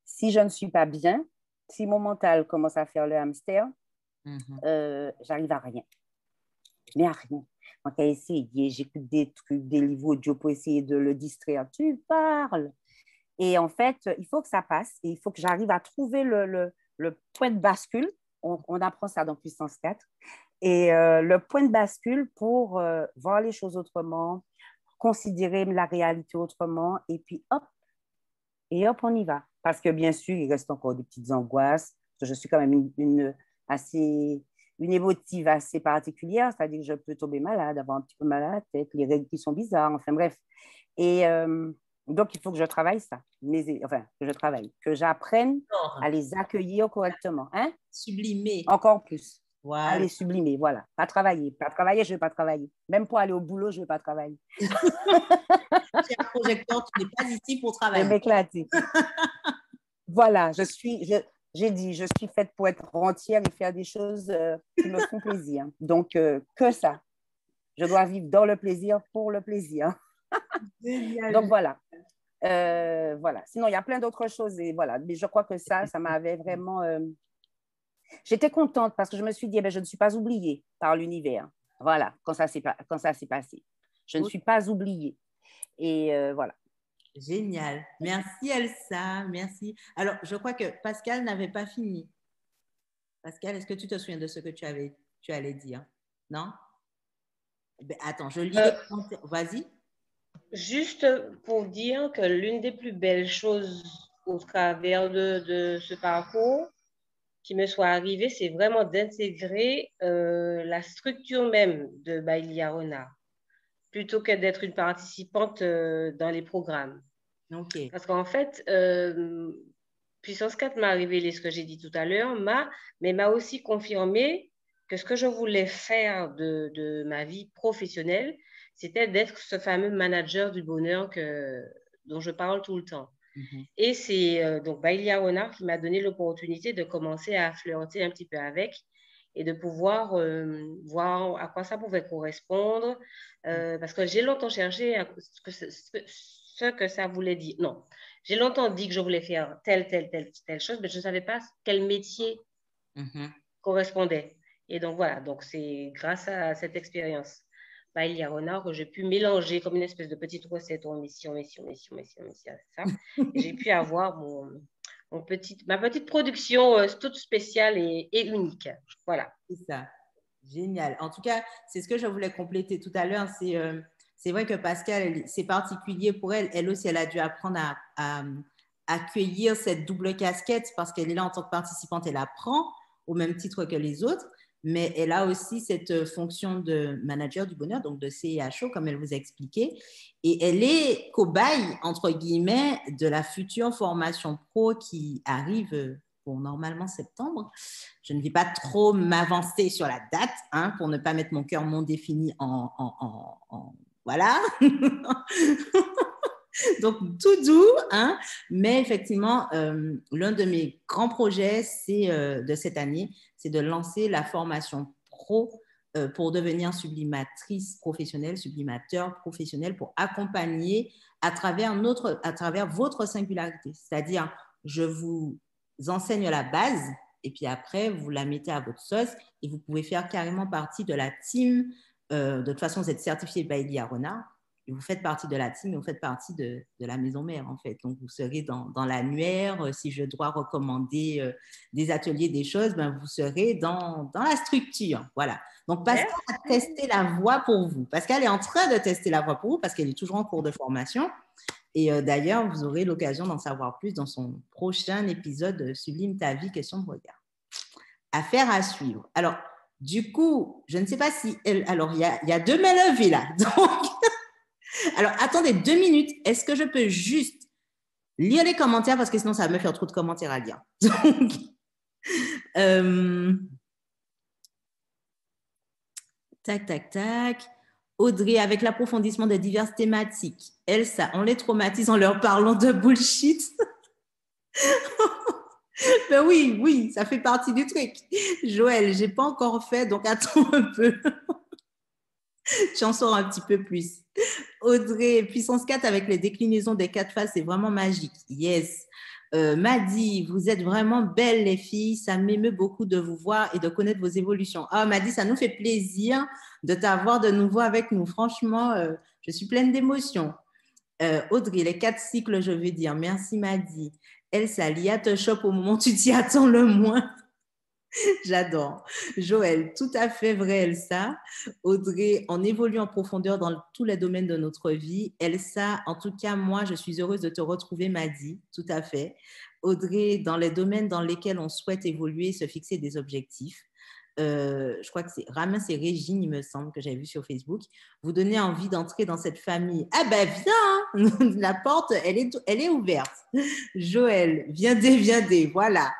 si je ne suis pas bien, si mon mental commence à faire le hamster, j'arrive à rien. Mais à rien. Donc, à essayer, j'écoute des trucs, des livres audio pour essayer de le distraire. Tu parles. Et en fait, il faut que ça passe et il faut que j'arrive à trouver le point de bascule. On apprend ça dans Puissance 4. Et le point de bascule pour voir les choses autrement, considérer la réalité autrement, et puis hop, on y va. Parce que bien sûr, il reste encore des petites angoisses. Je suis quand même une émotive assez particulière, c'est-à-dire que je peux tomber malade, avoir un petit peu mal à la tête, les règles qui sont bizarres, enfin bref. Et donc, il faut que je travaille ça. Que j'apprenne à les accueillir correctement. Hein? Sublimer. Encore plus. Voilà. À les sublimer, voilà. Pas travailler. Pas travailler, je ne vais pas travailler. Même pour aller au boulot, je ne vais pas travailler. Tu es un projecteur, tu n'es pas ici pour travailler. Je vais m'éclater. Voilà, j'ai dit, je suis faite pour être rentière et faire des choses qui me font plaisir. Donc, que ça. Je dois vivre dans le plaisir pour le plaisir. Donc, voilà. Voilà. Sinon, il y a plein d'autres choses. Et voilà. Mais je crois que ça m'avait vraiment... J'étais contente parce que je me suis dit, eh bien, je ne suis pas oubliée par l'univers. Voilà, quand ça s'est passé. Je ne suis pas oubliée. Et voilà. Génial. Merci Elsa, merci. Alors, je crois que Pascal n'avait pas fini. Pascal, est-ce que tu te souviens de ce que tu allais dire? Non? Ben, attends, je lis le commentaire. Vas-y. Juste pour dire que l'une des plus belles choses au travers de ce parcours qui me soit arrivé, c'est vraiment d'intégrer la structure même de Bailey Arona, plutôt que d'être une participante dans les programmes. Okay. Parce qu'en fait, Puissance 4 m'a révélé ce que j'ai dit tout à l'heure, mais m'a aussi confirmé que ce que je voulais faire de ma vie professionnelle, c'était d'être ce fameux manager du bonheur dont je parle tout le temps. Et c'est donc Bailey Arona qui m'a donné l'opportunité de commencer à flirter un petit peu avec et de pouvoir voir à quoi ça pouvait correspondre. Parce que j'ai longtemps cherché ce que ça voulait dire. Non, j'ai longtemps dit que je voulais faire telle chose, mais je ne savais pas quel métier correspondait. Et donc voilà, donc c'est grâce à cette expérience Bailey Arona que j'ai pu mélanger comme une espèce de petite recette en mission, ça. Et j'ai pu avoir ma petite production toute spéciale et unique. Voilà. C'est ça. Génial. En tout cas, c'est ce que je voulais compléter tout à l'heure. C'est vrai que Pascal, c'est particulier pour elle. Elle aussi, elle a dû apprendre à accueillir cette double casquette parce qu'elle est là en tant que participante. Elle apprend au même titre que les autres, mais elle a aussi cette fonction de manager du bonheur, donc de CIHO, comme elle vous a expliqué. Et elle est cobaye, entre guillemets, de la future formation pro qui arrive pour normalement septembre. Je ne vais pas trop m'avancer sur la date pour ne pas mettre mon cœur non défini en voilà. Donc, tout doux, mais effectivement, l'un de mes grands projets de cette année, c'est de lancer la formation pro pour devenir sublimatrice professionnelle, sublimateur professionnel, pour accompagner à travers votre singularité. C'est-à-dire, je vous enseigne la base et puis après, vous la mettez à votre sauce et vous pouvez faire carrément partie de la team. De toute façon, vous êtes certifié Bailey Arona. Et vous faites partie de la team et vous faites partie de la maison mère, en fait. Donc, vous serez dans l'annuaire. Si je dois recommander des ateliers, des choses, vous serez dans la structure. Voilà. Donc, Pascal a testé la voie pour vous. Pascal est en train de tester la voie pour vous parce qu'elle est toujours en cours de formation. Et d'ailleurs, vous aurez l'occasion d'en savoir plus dans son prochain épisode Sublime ta vie, question de regard. Affaire à suivre. Alors, du coup, je ne sais pas si... Alors, il y a 2 mains levées là. Donc... Alors, attendez 2 minutes. Est-ce que je peux juste lire les commentaires parce que sinon, ça va me faire trop de commentaires à lire. Donc, tac. Audrey, avec l'approfondissement des diverses thématiques. Elsa, on les traumatise en leur parlant de bullshit. Ben oui, ça fait partie du truc. Joël, je n'ai pas encore fait, donc attends un peu. Tu en sors un petit peu plus. Audrey, puissance 4 avec les déclinaisons des 4 phases, c'est vraiment magique. Yes. Madi, vous êtes vraiment belles les filles. Ça m'émeut beaucoup de vous voir et de connaître vos évolutions. Ah, Madi, ça nous fait plaisir de t'avoir de nouveau avec nous. Franchement, je suis pleine d'émotions. Audrey, les 4 cycles, je veux dire. Merci Madi. Elsa, l'IA te chope au moment où tu t'y attends le moins. J'adore. Joël, tout à fait vrai, Elsa. Audrey, on évolue en profondeur dans tous les domaines de notre vie. Elsa, en tout cas, moi, je suis heureuse de te retrouver, Madi. Tout à fait. Audrey, dans les domaines dans lesquels on souhaite évoluer, se fixer des objectifs. Je crois que c'est Régine, il me semble, que j'avais vu sur Facebook. Vous donnez envie d'entrer dans cette famille. Ah ben viens, hein. La porte, elle est ouverte. Joël, viens dès, voilà.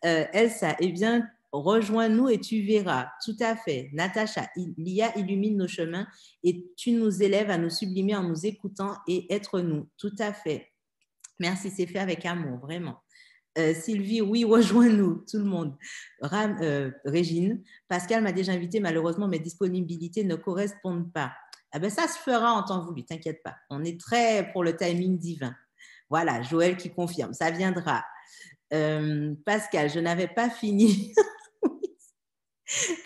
Elsa, eh bien, rejoins-nous et tu verras. Tout à fait. Natacha, l'IA illumine nos chemins et tu nous élèves à nous sublimer en nous écoutant et être nous. Tout à fait. Merci, c'est fait avec amour, vraiment. Sylvie, oui, rejoins-nous, tout le monde. Régine, Pascal m'a déjà invité, malheureusement, mes disponibilités ne correspondent pas. Ah ben, ça se fera en temps voulu, t'inquiète pas. On est très pour le timing divin. Voilà, Joël qui confirme, ça viendra. Pascal, je n'avais pas fini.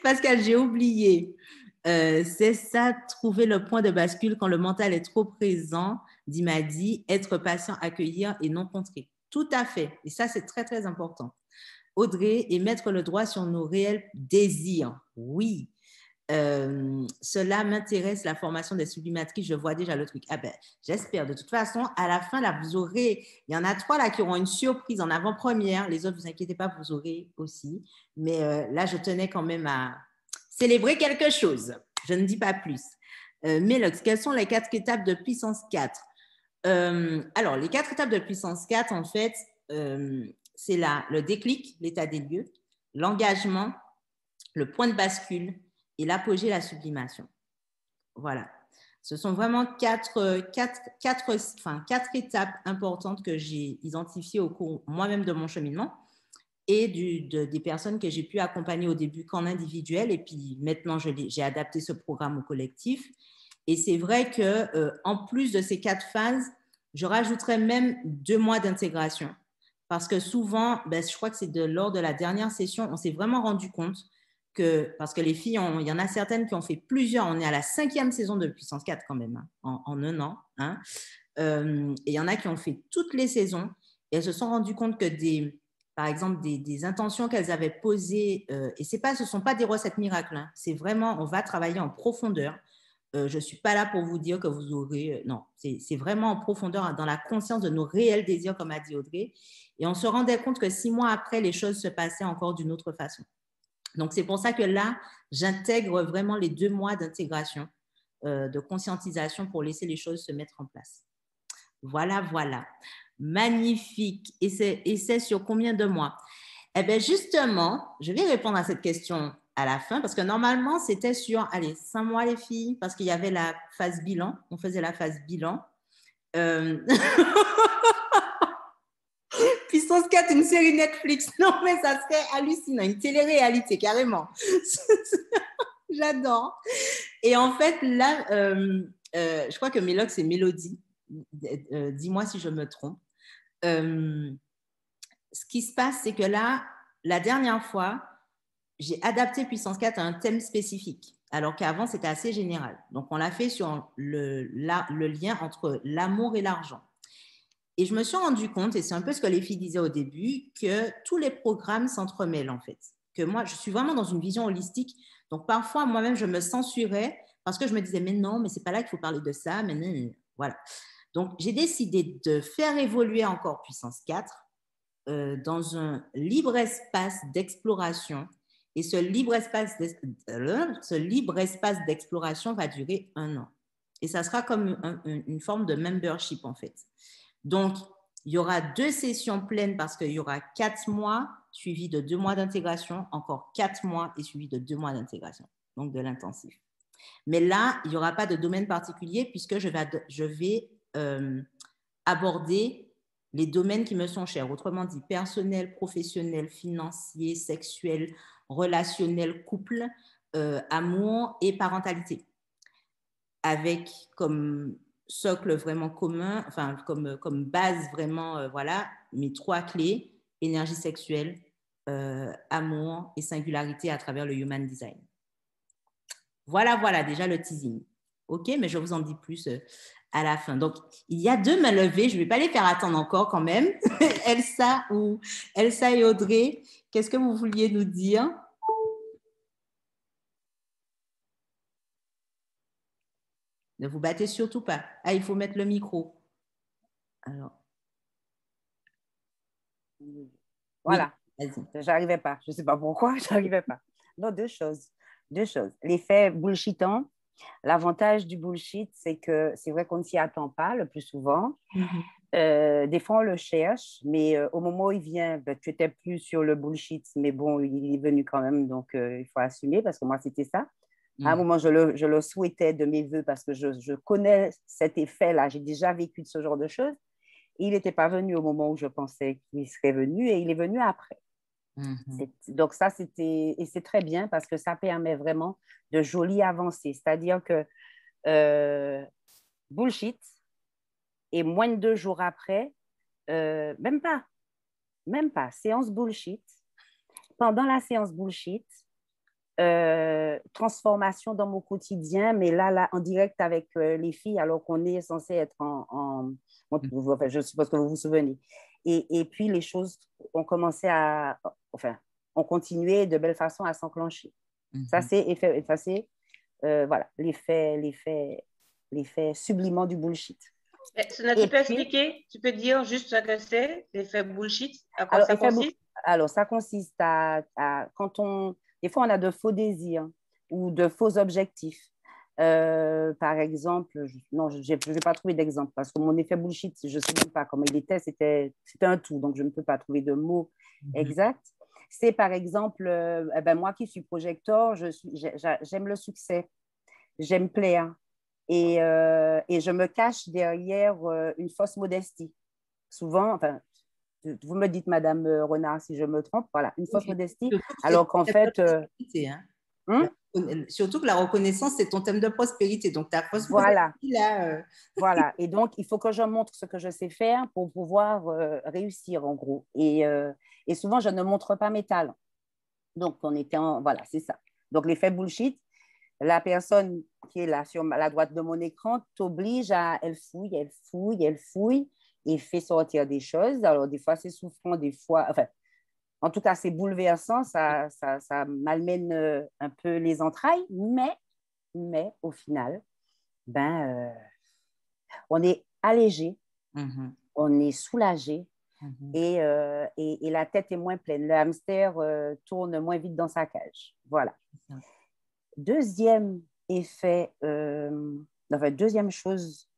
Pascal, j'ai oublié. C'est ça, trouver le point de bascule quand le mental est trop présent, dit Madi, être patient, accueillir et non contrer. Tout à fait. Et ça, c'est très, très important. Audrey, et mettre le doigt sur nos réels désirs. Oui. Cela m'intéresse, la formation des sublimatrices. Je vois déjà le truc. Ah ben, j'espère. De toute façon, à la fin, là, vous aurez... Il y en a 3 là qui auront une surprise en avant-première. Les autres, vous inquiétez pas, vous aurez aussi. Mais là, je tenais quand même à célébrer quelque chose. Je ne dis pas plus. Mélox, quelles sont les 4 étapes de puissance 4 ? Alors, les 4 étapes de puissance 4, en fait, c'est là le déclic, l'état des lieux, l'engagement, le point de bascule et l'apogée, la sublimation. Voilà. Ce sont vraiment 4 étapes importantes que j'ai identifiées au cours moi-même de mon cheminement et des personnes que j'ai pu accompagner au début qu'en individuel. Et puis maintenant, j'ai adapté ce programme au collectif. Et c'est vrai qu'en plus de ces 4 phases, je rajouterais même 2 mois d'intégration. Parce que souvent, je crois que c'est lors de la dernière session, on s'est vraiment rendu compte que, parce que les filles, il y en a certaines qui ont fait plusieurs, on est à la 5e saison de Puissance 4 quand même, hein, en 1 an. Hein. Et il y en a qui ont fait toutes les saisons et elles se sont rendues compte que par exemple, des intentions qu'elles avaient posées, et ce ne sont pas des recettes miracles, hein, c'est vraiment, on va travailler en profondeur. Je ne suis pas là pour vous dire que vous aurez... non, c'est vraiment en profondeur, dans la conscience de nos réels désirs, comme a dit Audrey. Et on se rendait compte que 6 mois après, les choses se passaient encore d'une autre façon. Donc, c'est pour ça que là, j'intègre vraiment les 2 mois d'intégration, de conscientisation pour laisser les choses se mettre en place. Voilà, voilà. Magnifique. Et c'est sur combien de mois? Eh bien, justement, je vais répondre à cette question à la fin, parce que normalement, c'était sur, 5 mois les filles, parce qu'il y avait la phase bilan. On faisait la phase bilan. Puissance 4, une série Netflix. Non, mais ça serait hallucinant. Une télé-réalité, carrément. J'adore. Et en fait, là, je crois que Mélox, c'est Mélodie. Dis-moi si je me trompe. Ce qui se passe, c'est que là, la dernière fois, j'ai adapté Puissance 4 à un thème spécifique, alors qu'avant, c'était assez général. Donc, on l'a fait sur le lien entre l'amour et l'argent. Et je me suis rendu compte, et c'est un peu ce que les filles disaient au début, que tous les programmes s'entremêlent, en fait. Que moi, je suis vraiment dans une vision holistique. Donc, parfois, moi-même, je me censurais parce que je me disais, mais non, mais ce n'est pas là qu'il faut parler de ça. Mais non, voilà. Donc, j'ai décidé de faire évoluer encore Puissance 4 dans un libre espace d'exploration. Et ce libre espace d'exploration va durer 1 an. Et ça sera comme une forme de membership, en fait. Donc, il y aura 2 sessions pleines parce qu'il y aura 4 mois suivis de 2 mois d'intégration, encore 4 mois et suivis de 2 mois d'intégration, donc de l'intensif. Mais là, il n'y aura pas de domaine particulier puisque je vais aborder les domaines qui me sont chers, autrement dit personnel, professionnel, financier, sexuel, relationnel, couple, amour et parentalité. avec comme socle vraiment commun, enfin comme base vraiment, voilà, mes 3 clés, énergie sexuelle, amour et singularité à travers le Human Design. Voilà, déjà le teasing. OK, mais je vous en dis plus à la fin. Donc, il y a 2 mains levées. Je ne vais pas les faire attendre encore quand même. Elsa et Audrey, qu'est-ce que vous vouliez nous dire? Ne vous battez surtout pas. Ah, il faut mettre le micro. Alors. Voilà. Oui, vas-y. J'arrivais pas. Je ne sais pas pourquoi, j'arrivais pas. Non, deux choses. L'effet bullshitant. L'avantage du bullshit, c'est que c'est vrai qu'on ne s'y attend pas le plus souvent. Des fois, on le cherche, mais au moment où il vient, ben, tu n'étais plus sur le bullshit, mais bon, il est venu quand même, donc il faut assumer, parce que moi, c'était ça. À un moment, je le souhaitais de mes voeux parce que je connais cet effet-là. J'ai déjà vécu de ce genre de choses. Il n'était pas venu au moment où je pensais qu'il serait venu et il est venu après. Donc ça, et c'est très bien parce que ça permet vraiment de jolies avancées. C'est-à-dire que bullshit, et moins de 2 jours après, même pas, séance bullshit. Pendant la séance bullshit, transformation dans mon quotidien, mais là en direct avec les filles, alors qu'on est censé être enfin, je suppose que vous vous souvenez. Et puis, les choses ont commencé ont continué de belle façon à s'enclencher. Ça, c'est voilà, l'effet sublimant du bullshit. Sona, tu peux expliquer? Tu peux dire juste ce que c'est, l'effet bullshit? À quoi ça consiste? Alors, ça consiste des fois, on a de faux désirs ou de faux objectifs. Par exemple, non, je ne vais pas trouver d'exemple parce que mon effet bullshit, je ne sais même pas comment il était, c'était un tout, donc je ne peux pas trouver de mots exacts. C'est par exemple, moi qui suis projecteur, j'aime le succès, j'aime plaire et je me cache derrière une fausse modestie. Souvent, enfin, vous me dites, Madame Renard, si je me trompe, voilà, une fausse modestie, alors qu'en fait... Surtout que la reconnaissance, c'est ton thème de prospérité. Donc, ta fausse modestie, là... Voilà, et donc, il faut que je montre ce que je sais faire pour pouvoir réussir, en gros. Et souvent, je ne montre pas mes talents. Donc, voilà, c'est ça. Donc, l'effet bullshit, la personne qui est là sur la droite de mon écran t'oblige elle fouille, et fait sortir des choses. Alors, des fois, c'est souffrant, des fois... Enfin, en tout cas, c'est bouleversant, ça malmène un peu les entrailles, mais au final, on est allégé, on est soulagé et la tête est moins pleine. Le hamster tourne moins vite dans sa cage. Voilà. Deuxième effet, deuxième chose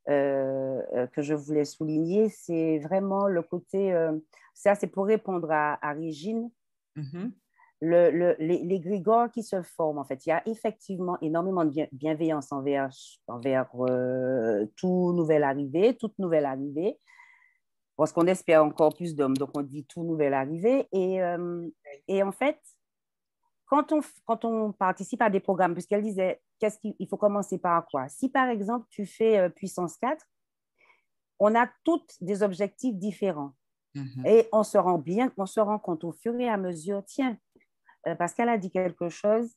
que je voulais souligner, c'est vraiment le côté, ça c'est pour répondre à Régine, les grégores qui se forment, en fait. Il y a effectivement énormément de bienveillance envers toute nouvelle arrivée, parce qu'on espère encore plus d'hommes, donc on dit tout nouvel arrivé. Et en fait, quand on participe à des programmes, puisqu'elle disait, il faut commencer par quoi? Si par exemple, tu fais puissance 4, on a toutes des objectifs différents. Et on se rend compte au fur et à mesure, tiens, parce qu'elle a dit quelque chose,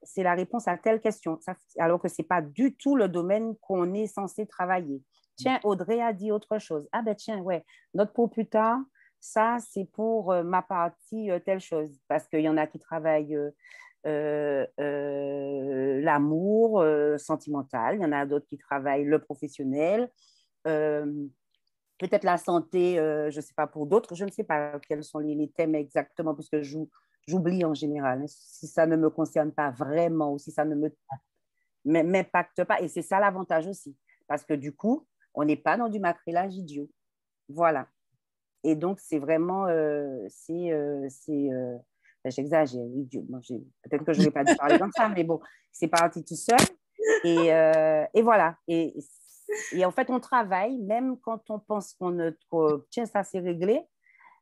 c'est la réponse à telle question, alors que ce n'est pas du tout le domaine qu'on est censé travailler. Tiens, Audrey a dit autre chose. Tiens, ouais, note pour plus tard, ça, c'est pour ma partie telle chose, parce qu'il y en a qui travaillent l'amour sentimental, il y en a d'autres qui travaillent le professionnel, peut-être la santé, je ne sais pas pour d'autres, je ne sais pas quels sont les thèmes exactement, puisque j'oublie en général, hein, si ça ne me concerne pas vraiment ou si ça ne m'impacte pas. Et c'est ça l'avantage aussi, parce que du coup, on n'est pas dans du macrélage idiot. Voilà. Et donc, c'est vraiment, j'exagère, idiot. Bon, peut-être que je n'aurais pas dû parler comme ça, mais bon, c'est parti tout seul. Et voilà. Et en fait, on travaille, même quand on pense tiens, ça c'est réglé,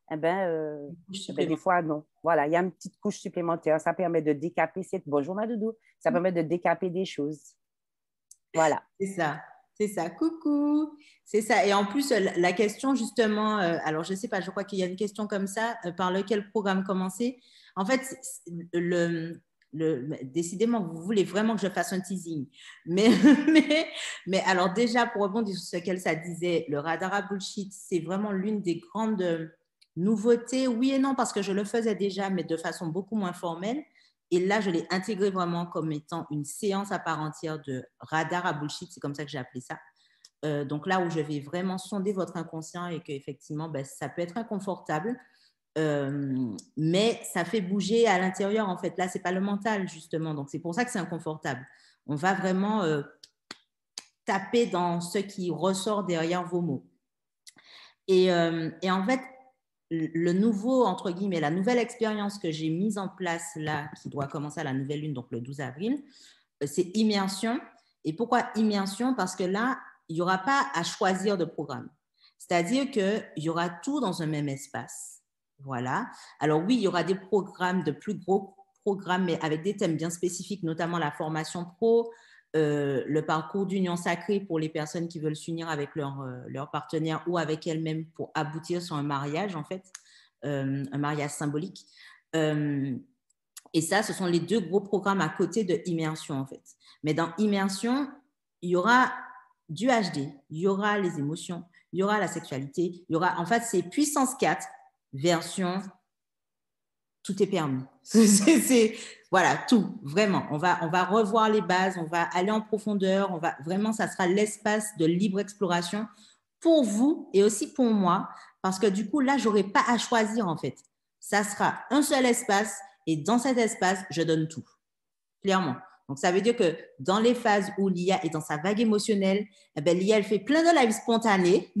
des fois, non. Voilà, il y a une petite couche supplémentaire. Ça permet de décaper bonjour, ma doudou. Ça permet de décaper des choses. Voilà. C'est ça. Coucou. C'est ça. Et en plus, la question, justement, alors je ne sais pas, je crois qu'il y a une question comme ça, par lequel programme commencer. En fait, décidément, vous voulez vraiment que je fasse un teasing. Mais alors déjà, pour rebondir sur ce qu'Elsa disait, le radar à bullshit, c'est vraiment l'une des grandes nouveautés. Oui et non, parce que je le faisais déjà, mais de façon beaucoup moins formelle. Et là, je l'ai intégré vraiment comme étant une séance à part entière de radar à bullshit. C'est comme ça que j'ai appelé ça. Donc là où je vais vraiment sonder votre inconscient et qu'effectivement, ça peut être inconfortable. Mais ça fait bouger à l'intérieur, en fait. Là, ce n'est pas le mental, justement. Donc, c'est pour ça que c'est inconfortable. On va vraiment taper dans ce qui ressort derrière vos mots. Et en fait, le nouveau, entre guillemets, la nouvelle expérience que j'ai mise en place là, qui doit commencer à la nouvelle lune, donc le 12 avril, c'est immersion. Et pourquoi immersion? Parce que là, il n'y aura pas à choisir de programme. C'est-à-dire qu'il y aura tout dans un même espace. Voilà. Alors oui, il y aura des programmes, de plus gros programmes, mais avec des thèmes bien spécifiques, notamment la formation pro, le parcours d'union sacrée pour les personnes qui veulent s'unir avec leur partenaire ou avec elles-mêmes pour aboutir sur un mariage, en fait, un mariage symbolique. Et ça, ce sont les deux gros programmes à côté de Immersion, en fait. Mais dans Immersion, il y aura du HD, il y aura les émotions, il y aura la sexualité, il y aura, en fait, c'est puissance 4, version tout est permis. Voilà, tout, vraiment. On va revoir les bases, on va aller en profondeur, vraiment, ça sera l'espace de libre exploration pour vous et aussi pour moi, parce que du coup, là, je n'aurai pas à choisir, en fait. Ça sera un seul espace et dans cet espace, je donne tout, clairement. Donc, ça veut dire que dans les phases où l'IA est dans sa vague émotionnelle, l'IA, elle fait plein de lives spontanés.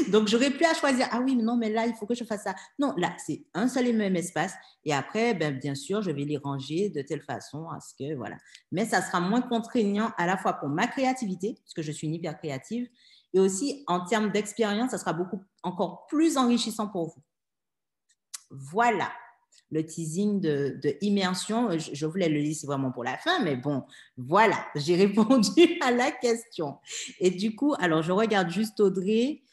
Donc, j'aurais plus à choisir. Ah oui, mais non, mais là, il faut que je fasse ça. Non, là, c'est un seul et même espace. Et après, bien sûr, je vais les ranger de telle façon à ce que, voilà. Mais ça sera moins contraignant à la fois pour ma créativité, parce que je suis une hyper créative, et aussi en termes d'expérience, ça sera encore plus enrichissant pour vous. Voilà le teasing de immersion. Je voulais le laisser vraiment pour la fin, mais bon, voilà, j'ai répondu à la question. Et du coup, alors, je regarde juste Audrey.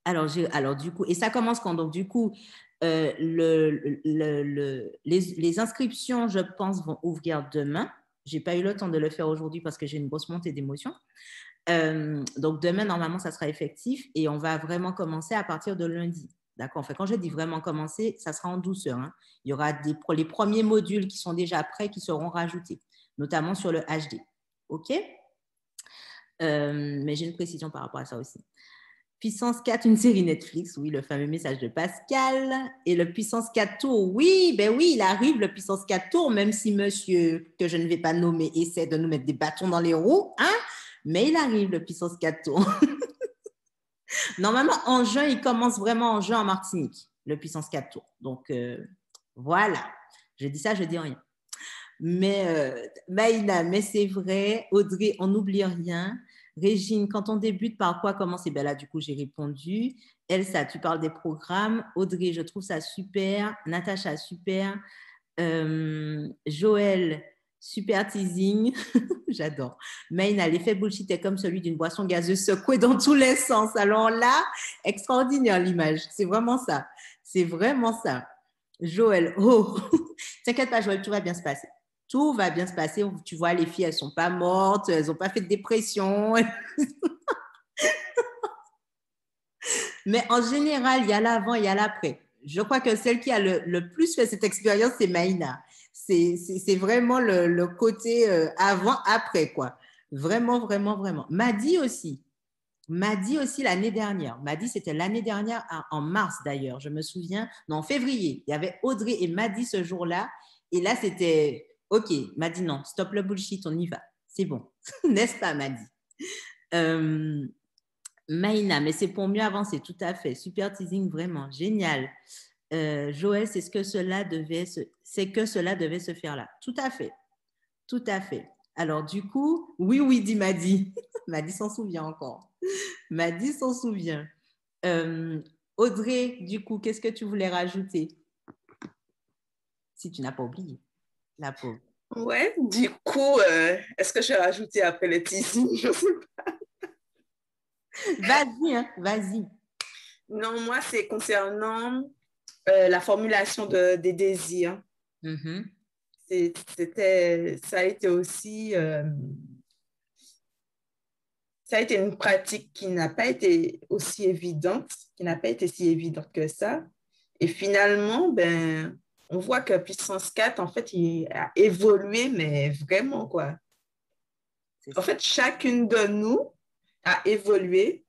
Alors, du coup, et ça commence quand? Donc, du coup, les inscriptions, je pense, vont ouvrir demain. Je n'ai pas eu le temps de le faire aujourd'hui parce que j'ai une grosse montée d'émotions. Donc, demain, normalement, ça sera effectif et on va vraiment commencer à partir de lundi. D'accord? Enfin, quand je dis vraiment commencer, ça sera en douceur. Hein. Il y aura les premiers modules qui sont déjà prêts qui seront rajoutés, notamment sur le HD. OK? Mais j'ai une précision par rapport à ça aussi. Puissance 4, une série Netflix, oui, le fameux message de Pascal. Et le Puissance 4 Tour, oui, il arrive, le Puissance 4 Tour, même si monsieur, que je ne vais pas nommer, essaie de nous mettre des bâtons dans les roues, hein, mais il arrive, le Puissance 4 Tour. Normalement, en juin, il commence vraiment en juin en Martinique, le Puissance 4 Tour. Donc, voilà, je dis ça, je dis rien. Mais Maïna, mais c'est vrai, Audrey, on n'oublie rien. Régine, quand on débute, par quoi commencer? Là, du coup, j'ai répondu. Elsa, tu parles des programmes. Audrey, je trouve ça super. Natacha, super. Joël, super teasing. J'adore. Maïna, l'effet bullshit est comme celui d'une boisson gazeuse secouée dans tous les sens. Alors là, extraordinaire l'image. C'est vraiment ça. C'est vraiment ça. Joël, oh, t'inquiète pas, Joël, tout va bien se passer. Tout va bien se passer. Tu vois, les filles, elles ne sont pas mortes, elles n'ont pas fait de dépression. Mais en général, il y a l'avant, il y a l'après. Je crois que celle qui a le plus fait cette expérience, c'est Maïna. C'est vraiment le côté avant-après, quoi. Vraiment, vraiment, vraiment. Madi aussi l'année dernière. Madi, c'était l'année dernière, en mars d'ailleurs, je me souviens. Non, en février. Il y avait Audrey et Madi ce jour-là. Et là, c'était... OK, Madi, non, stop le bullshit, on y va. C'est bon. N'est-ce pas, Madi? Maïna, mais c'est pour mieux avancer, tout à fait. Super teasing, vraiment. Génial. Joël, c'est que cela devait se faire là. Tout à fait. Tout à fait. Alors, du coup, oui, dit Madi. Madi s'en souvient encore. Madi s'en souvient. Audrey, du coup, qu'est-ce que tu voulais rajouter? Si tu n'as pas oublié. La pauvre. Ouais, du coup, est-ce que je vais rajouter après le teasing? Je sais pas. Vas-y, hein, vas-y. Non, moi, c'est concernant la formulation des désirs. Mhm. Ça a été aussi, ça a été une pratique qui n'a pas été aussi évidente, qui n'a pas été si évidente que ça. Et finalement, ben, on voit que Puissance 4, en fait, il a évolué, mais vraiment, quoi. En fait, chacune de nous a évolué,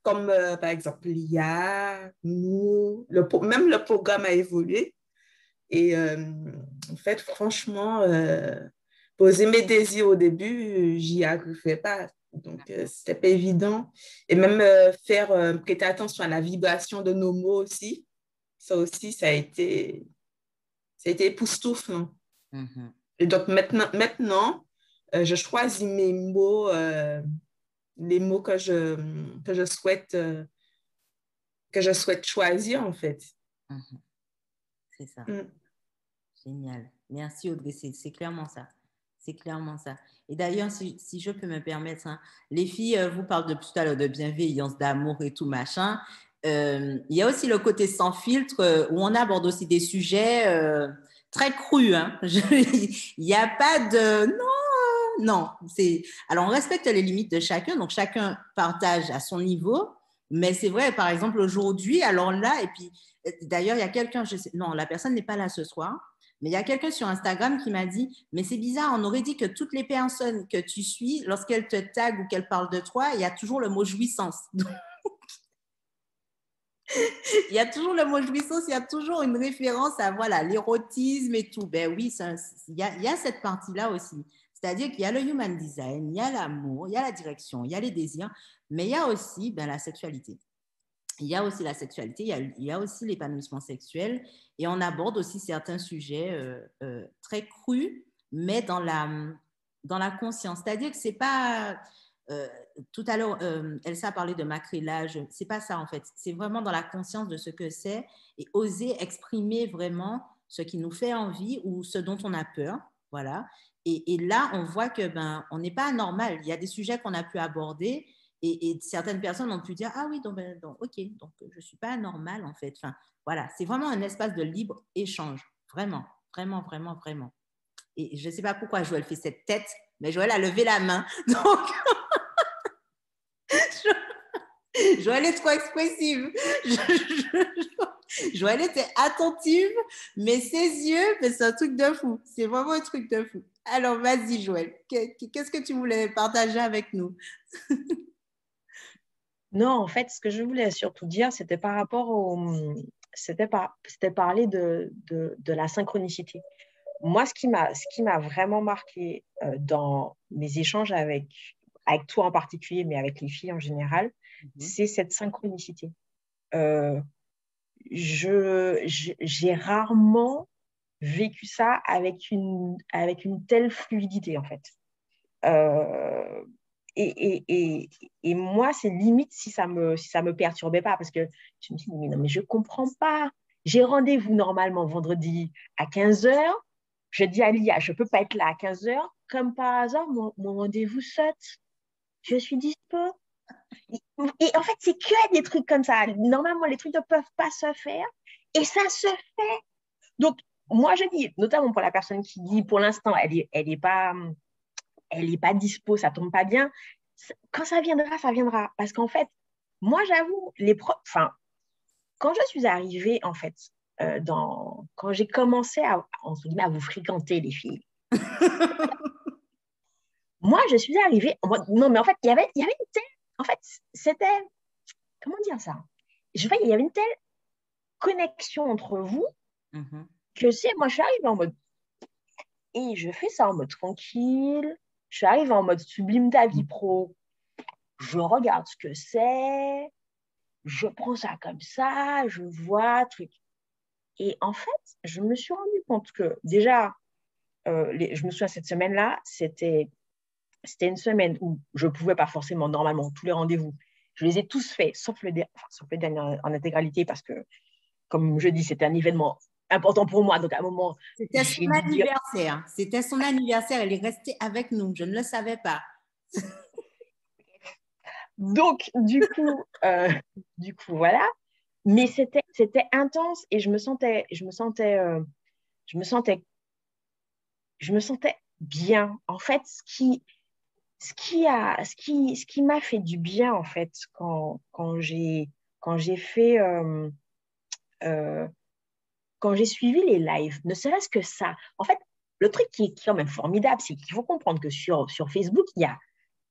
comme par exemple l'IA, nous, même le programme a évolué. Et en fait, franchement, poser mes désirs au début, j'y arrivais pas. Donc, c'était pas évident. Et même prêter attention à la vibration de nos mots aussi. Ça aussi, ça a été époustouflant. Mhm. Et donc, maintenant je choisis mes mots, les mots que je souhaite choisir, en fait. Mhm. C'est ça. Mm. Génial. Merci Audrey, c'est clairement ça. C'est clairement ça. Et d'ailleurs, si je peux me permettre, hein, les filles, vous parlez depuis tout à l'heure de bienveillance, d'amour et tout machin. Il y a aussi le côté sans filtre où on aborde aussi des sujets très crus. Hein. Il n'y a pas de... Non, non. Alors, on respecte les limites de chacun, donc chacun partage à son niveau. Mais c'est vrai, par exemple, aujourd'hui, alors là, et puis d'ailleurs, il y a quelqu'un, non, la personne n'est pas là ce soir, mais il y a quelqu'un sur Instagram qui m'a dit, mais c'est bizarre, on aurait dit que toutes les personnes que tu suis, lorsqu'elles te taguent ou qu'elles parlent de toi, il y a toujours le mot jouissance. Il y a toujours le mot jouissance, il y a toujours une référence à voilà, l'érotisme et tout. Ben oui, il y a cette partie-là aussi. C'est-à-dire qu'il y a le human design, il y a l'amour, il y a la direction, il y a les désirs, mais il y a aussi ben, la sexualité. Il y a aussi la sexualité, il y a aussi l'épanouissement sexuel et on aborde aussi certains sujets très crus, mais dans la conscience. C'est-à-dire que c'est pas... tout à l'heure, Elsa a parlé de macrélage. C'est pas ça en fait. C'est vraiment dans la conscience de ce que c'est et oser exprimer vraiment ce qui nous fait envie ou ce dont on a peur. Voilà. Et là, on voit que ben, on n'est pas anormal. Il y a des sujets qu'on a pu aborder et certaines personnes ont pu dire ah oui donc ok donc je suis pas anormal en fait. Enfin voilà, c'est vraiment un espace de libre échange. Vraiment, vraiment, vraiment, vraiment. Et je ne sais pas pourquoi Joël fait cette tête, mais Joël a levé la main. Donc Joël est trop expressive. Joël était attentive, mais ses yeux, c'est un truc de fou. C'est vraiment un truc de fou. Alors, vas-y, Joël. Qu'est-ce que tu voulais partager avec nous? Non, en fait, ce que je voulais surtout dire, c'était par rapport c'était parler de la synchronicité. Moi, ce qui m'a vraiment marqué dans mes échanges avec toi en particulier, mais avec les filles en général, c'est cette synchronicité. Euh, j'ai rarement vécu ça avec une telle fluidité, en fait. Euh, et moi, c'est limite si ça me perturbait pas, parce que je me suis dit, mais non, mais je comprends pas. J'ai rendez-vous normalement vendredi à 15h. Je dis à Lia, je peux pas être là à 15h. Comme par hasard, mon rendez-vous saute. Je suis dispo. Et en fait, c'est que des trucs comme ça. Normalement, les trucs ne peuvent pas se faire. Et ça se fait. Donc, moi, je dis, notamment pour la personne qui dit, pour l'instant, elle est pas dispo, ça tombe pas bien. Quand ça viendra, ça viendra. Parce qu'en fait, moi, j'avoue, enfin, quand je suis arrivée, en fait, quand j'ai commencé entre guillemets, à vous fréquenter, les filles, moi, je suis arrivée en mode, non, mais en fait, il y avait une telle, en fait, c'était, comment dire ça? Je vois, il y avait une telle connexion entre vous que moi, je suis arrivée en mode, et je fais ça en mode tranquille, je suis arrivée en mode sublime ta vie pro, je regarde ce que c'est, je prends ça comme ça, je vois, truc. Et en fait, je me suis rendu compte que déjà, je me souviens cette semaine-là, c'était une semaine où je ne pouvais pas forcément, normalement, tous les rendez-vous. Je les ai tous faits, sauf le dernier en intégralité, parce que, comme je dis, c'était un événement important pour moi. Donc, à un moment, c'était son anniversaire. C'était son anniversaire. Elle est restée avec nous. Je ne le savais pas. Donc, du coup, voilà. Mais c'était intense et je me sentais bien. En fait, ce qui m'a fait du bien, en fait, euh, quand j'ai suivi les lives, ne serait-ce que ça. En fait, le truc qui est quand même formidable, c'est qu'il faut comprendre que sur Facebook, il y a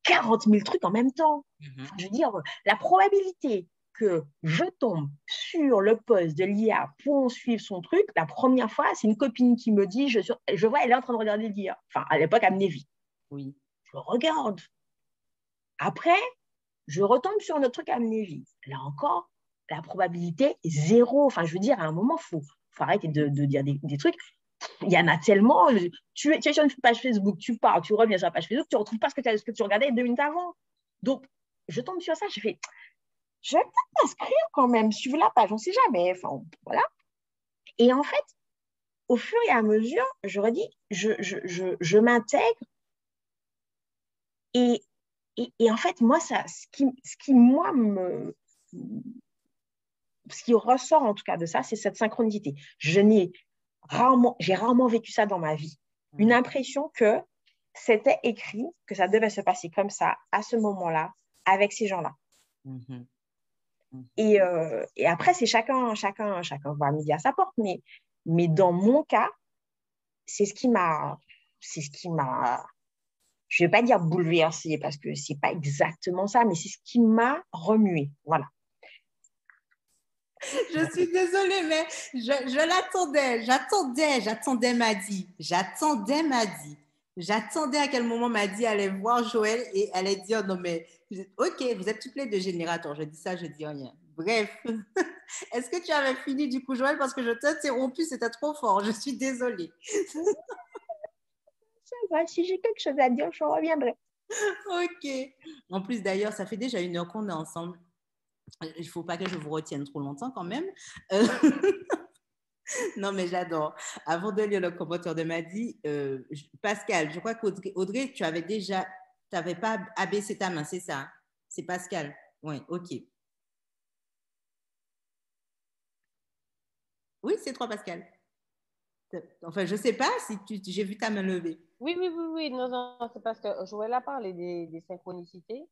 40 000 trucs en même temps. Enfin, je veux dire, la probabilité que je tombe sur le post de l'IA pour suivre son truc, la première fois, c'est une copine qui me dit, je vois, elle est en train de regarder l'IA. Enfin, à l'époque, à Amnévie. Oui. Je regarde. Après, je retombe sur notre truc à Amnévie. Là encore, la probabilité est zéro. Enfin, je veux dire, à un moment, il faut arrêter de dire des trucs. Il y en a tellement. Tu es sur une page Facebook, tu parles, tu reviens sur la page Facebook, tu ne retrouves pas ce que tu regardais 2 minutes avant. Donc, je tombe sur ça, je vais peut-être m'inscrire quand même, suivre la page, on ne sait jamais. Enfin, voilà. Et en fait, au fur et à mesure, j'aurais dit, je m'intègre. Et en fait, moi, ce qui ressort en tout cas de ça, c'est cette synchronicité. J'ai rarement vécu ça dans ma vie. Une impression que c'était écrit, que ça devait se passer comme ça, à ce moment-là, avec ces gens-là. Et après, c'est chacun va midi à sa porte, mais dans mon cas, c'est ce qui m'a, je ne vais pas dire bouleversée parce que ce n'est pas exactement ça, mais c'est ce qui m'a remuée. Voilà. Je suis désolée, mais je l'attendais. J'attendais Madi. J'attendais à quel moment Madi allait voir Joël et allait dire non, mais ok, vous êtes toutes les deux générateurs. Je dis ça, je dis rien. Bref. Est-ce que tu avais fini du coup, Joël? Parce que je t'ai interrompu, c'était trop fort. Je suis désolée. Ça va, si j'ai quelque chose à dire, je reviendrai. Ok. En plus, d'ailleurs, ça fait déjà 1 heure qu'on est ensemble. Il ne faut pas que je vous retienne trop longtemps quand même. Non, mais j'adore. Avant de lire le commentaire de Madi, Pascal, je crois qu'Audrey, tu n'avais pas abaissé ta main, c'est ça? C'est Pascal? Oui, ok. Oui, c'est toi, Pascal. Enfin, je ne sais pas si j'ai vu ta main levée. Oui. Non, c'est parce que Joël a parlé des synchronicités.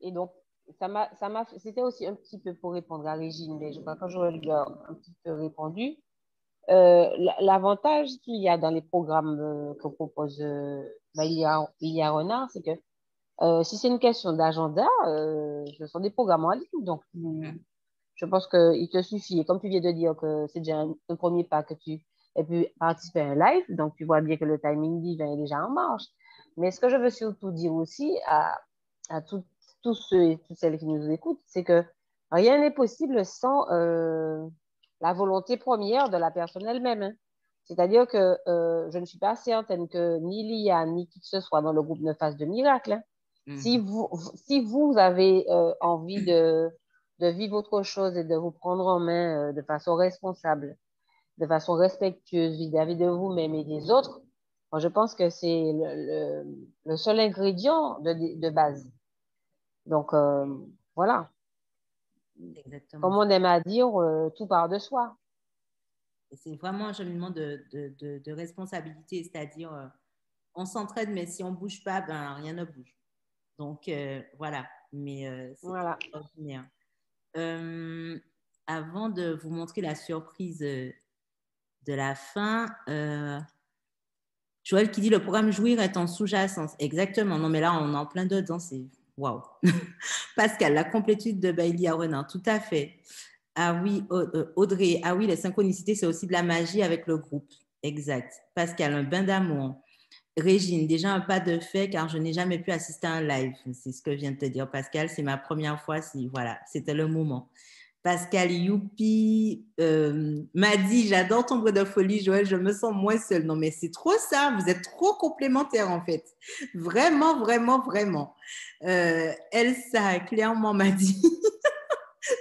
Et donc, c'était aussi un petit peu pour répondre à Régine, mais je crois que Joël lui a un petit peu répondu. L'avantage qu'il y a dans les programmes que propose Ilia Renard, c'est que si c'est une question d'agenda, ce sont des programmes en ligne. Donc, je pense qu'il te suffit, et comme tu viens de dire que c'est déjà un premier pas que tu aies pu participer à un live, donc tu vois bien que le timing divin est déjà en marche. Mais ce que je veux surtout dire aussi à tous ceux et toutes celles qui nous écoutent, c'est que rien n'est possible sans la volonté première de la personne elle-même. Hein. C'est-à-dire que je ne suis pas certaine que ni Lia ni qui que ce soit dans le groupe ne fasse de miracle. Hein. Si vous avez envie de vivre autre chose et de vous prendre en main de façon responsable, de façon respectueuse vis-à-vis de vous-même et des autres, moi, je pense que c'est le seul ingrédient de base. Donc, voilà. Exactement. Comme on aime à dire, tout part de soi. C'est vraiment un cheminement de responsabilité, c'est-à-dire on s'entraide, mais si on ne bouge pas, ben, rien ne bouge. Donc, voilà. Mais c'est extraordinaire. Avant de vous montrer la surprise de la fin, Joël qui dit le programme Jouir est en sous-jacence. Exactement. Non, mais là, on est en plein dedans. C'est waouh. Pascal, la complétude de Bailey Renard. Tout à fait. Ah oui, Audrey. Ah oui, les synchronicités, c'est aussi de la magie avec le groupe. Exact. Pascal, un bain d'amour. Régine, déjà un pas de fait car je n'ai jamais pu assister à un live. C'est ce que vient de te dire Pascal. C'est ma première fois. Voilà, c'était le moment. Pascal, youpi, m'a dit, j'adore ton bruit de folie, Joël, je me sens moins seule. Non, mais c'est trop ça, vous êtes trop complémentaires en fait. Vraiment, vraiment, vraiment. Elsa, clairement, m'a dit.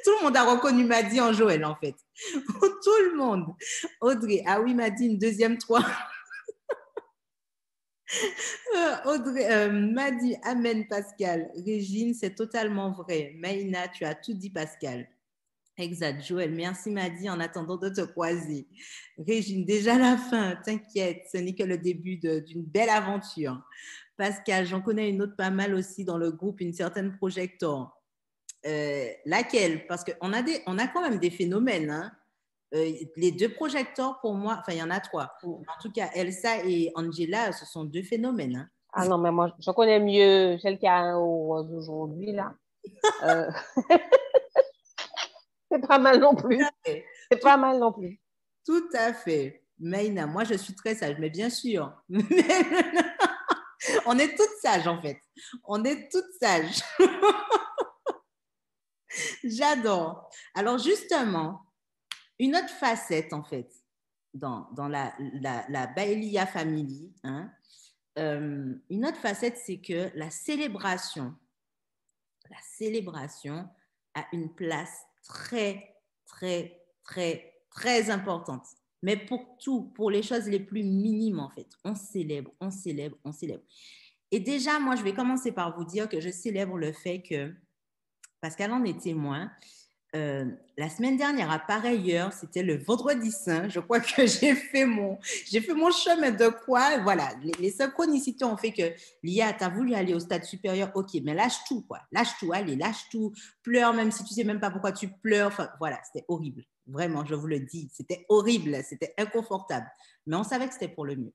Tout le monde a reconnu Madi en Joël en fait. Tout le monde. Audrey, ah oui, m'a dit une deuxième 3. Audrey m'a dit amen Pascal. Régine, c'est totalement vrai. Maïna, tu as tout dit Pascal. Exact. Joël, merci Madi en attendant de te croiser. Régine, déjà la fin, t'inquiète, ce n'est que le début d'une belle aventure. Pascal, j'en connais une autre pas mal aussi dans le groupe, une certaine Projector. Laquelle? Parce qu'on a quand même des phénomènes. Hein. Les 2 Projectors, pour moi, enfin, il y en a 3. En tout cas, Elsa et Angela, ce sont 2 phénomènes. Hein. Ah non, mais moi, je connais mieux celle qui a un rose aujourd'hui, là. C'est pas mal non plus. C'est pas mal non plus. Tout à fait. Maïna, moi, je suis très sage, mais bien sûr. On est toutes sages, en fait. On est toutes sages. J'adore. Alors, justement, une autre facette, en fait, dans la Baelia Family, hein, une autre facette, c'est que la célébration a une place très, très, très, très importante. Mais pour tout, pour les choses les plus minimes, en fait, on célèbre. Et déjà, moi, je vais commencer par vous dire que je célèbre le fait que, parce qu'elle en est témoin, la semaine dernière, à pareille heure, c'était le vendredi saint. Je crois que j'ai fait mon chemin de croix. Voilà, les synchronicités ont fait que Lia, tu as voulu aller au stade supérieur. Ok, mais lâche tout, quoi. Lâche tout, allez, lâche tout. Pleure, même si tu sais même pas pourquoi tu pleures. Enfin, voilà, c'était horrible. Vraiment, je vous le dis. C'était horrible, c'était inconfortable. Mais on savait que c'était pour le mieux.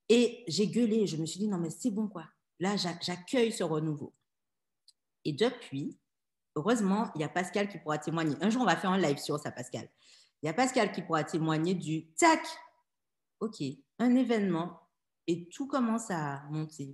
Et j'ai gueulé. Je me suis dit, non, mais c'est bon, quoi. Là, j'accueille ce renouveau. Et depuis, heureusement, il y a Pascal qui pourra témoigner. Un jour, on va faire un live sur ça, Pascal. Il y a Pascal qui pourra témoigner du tac. Ok, un événement et tout commence à monter.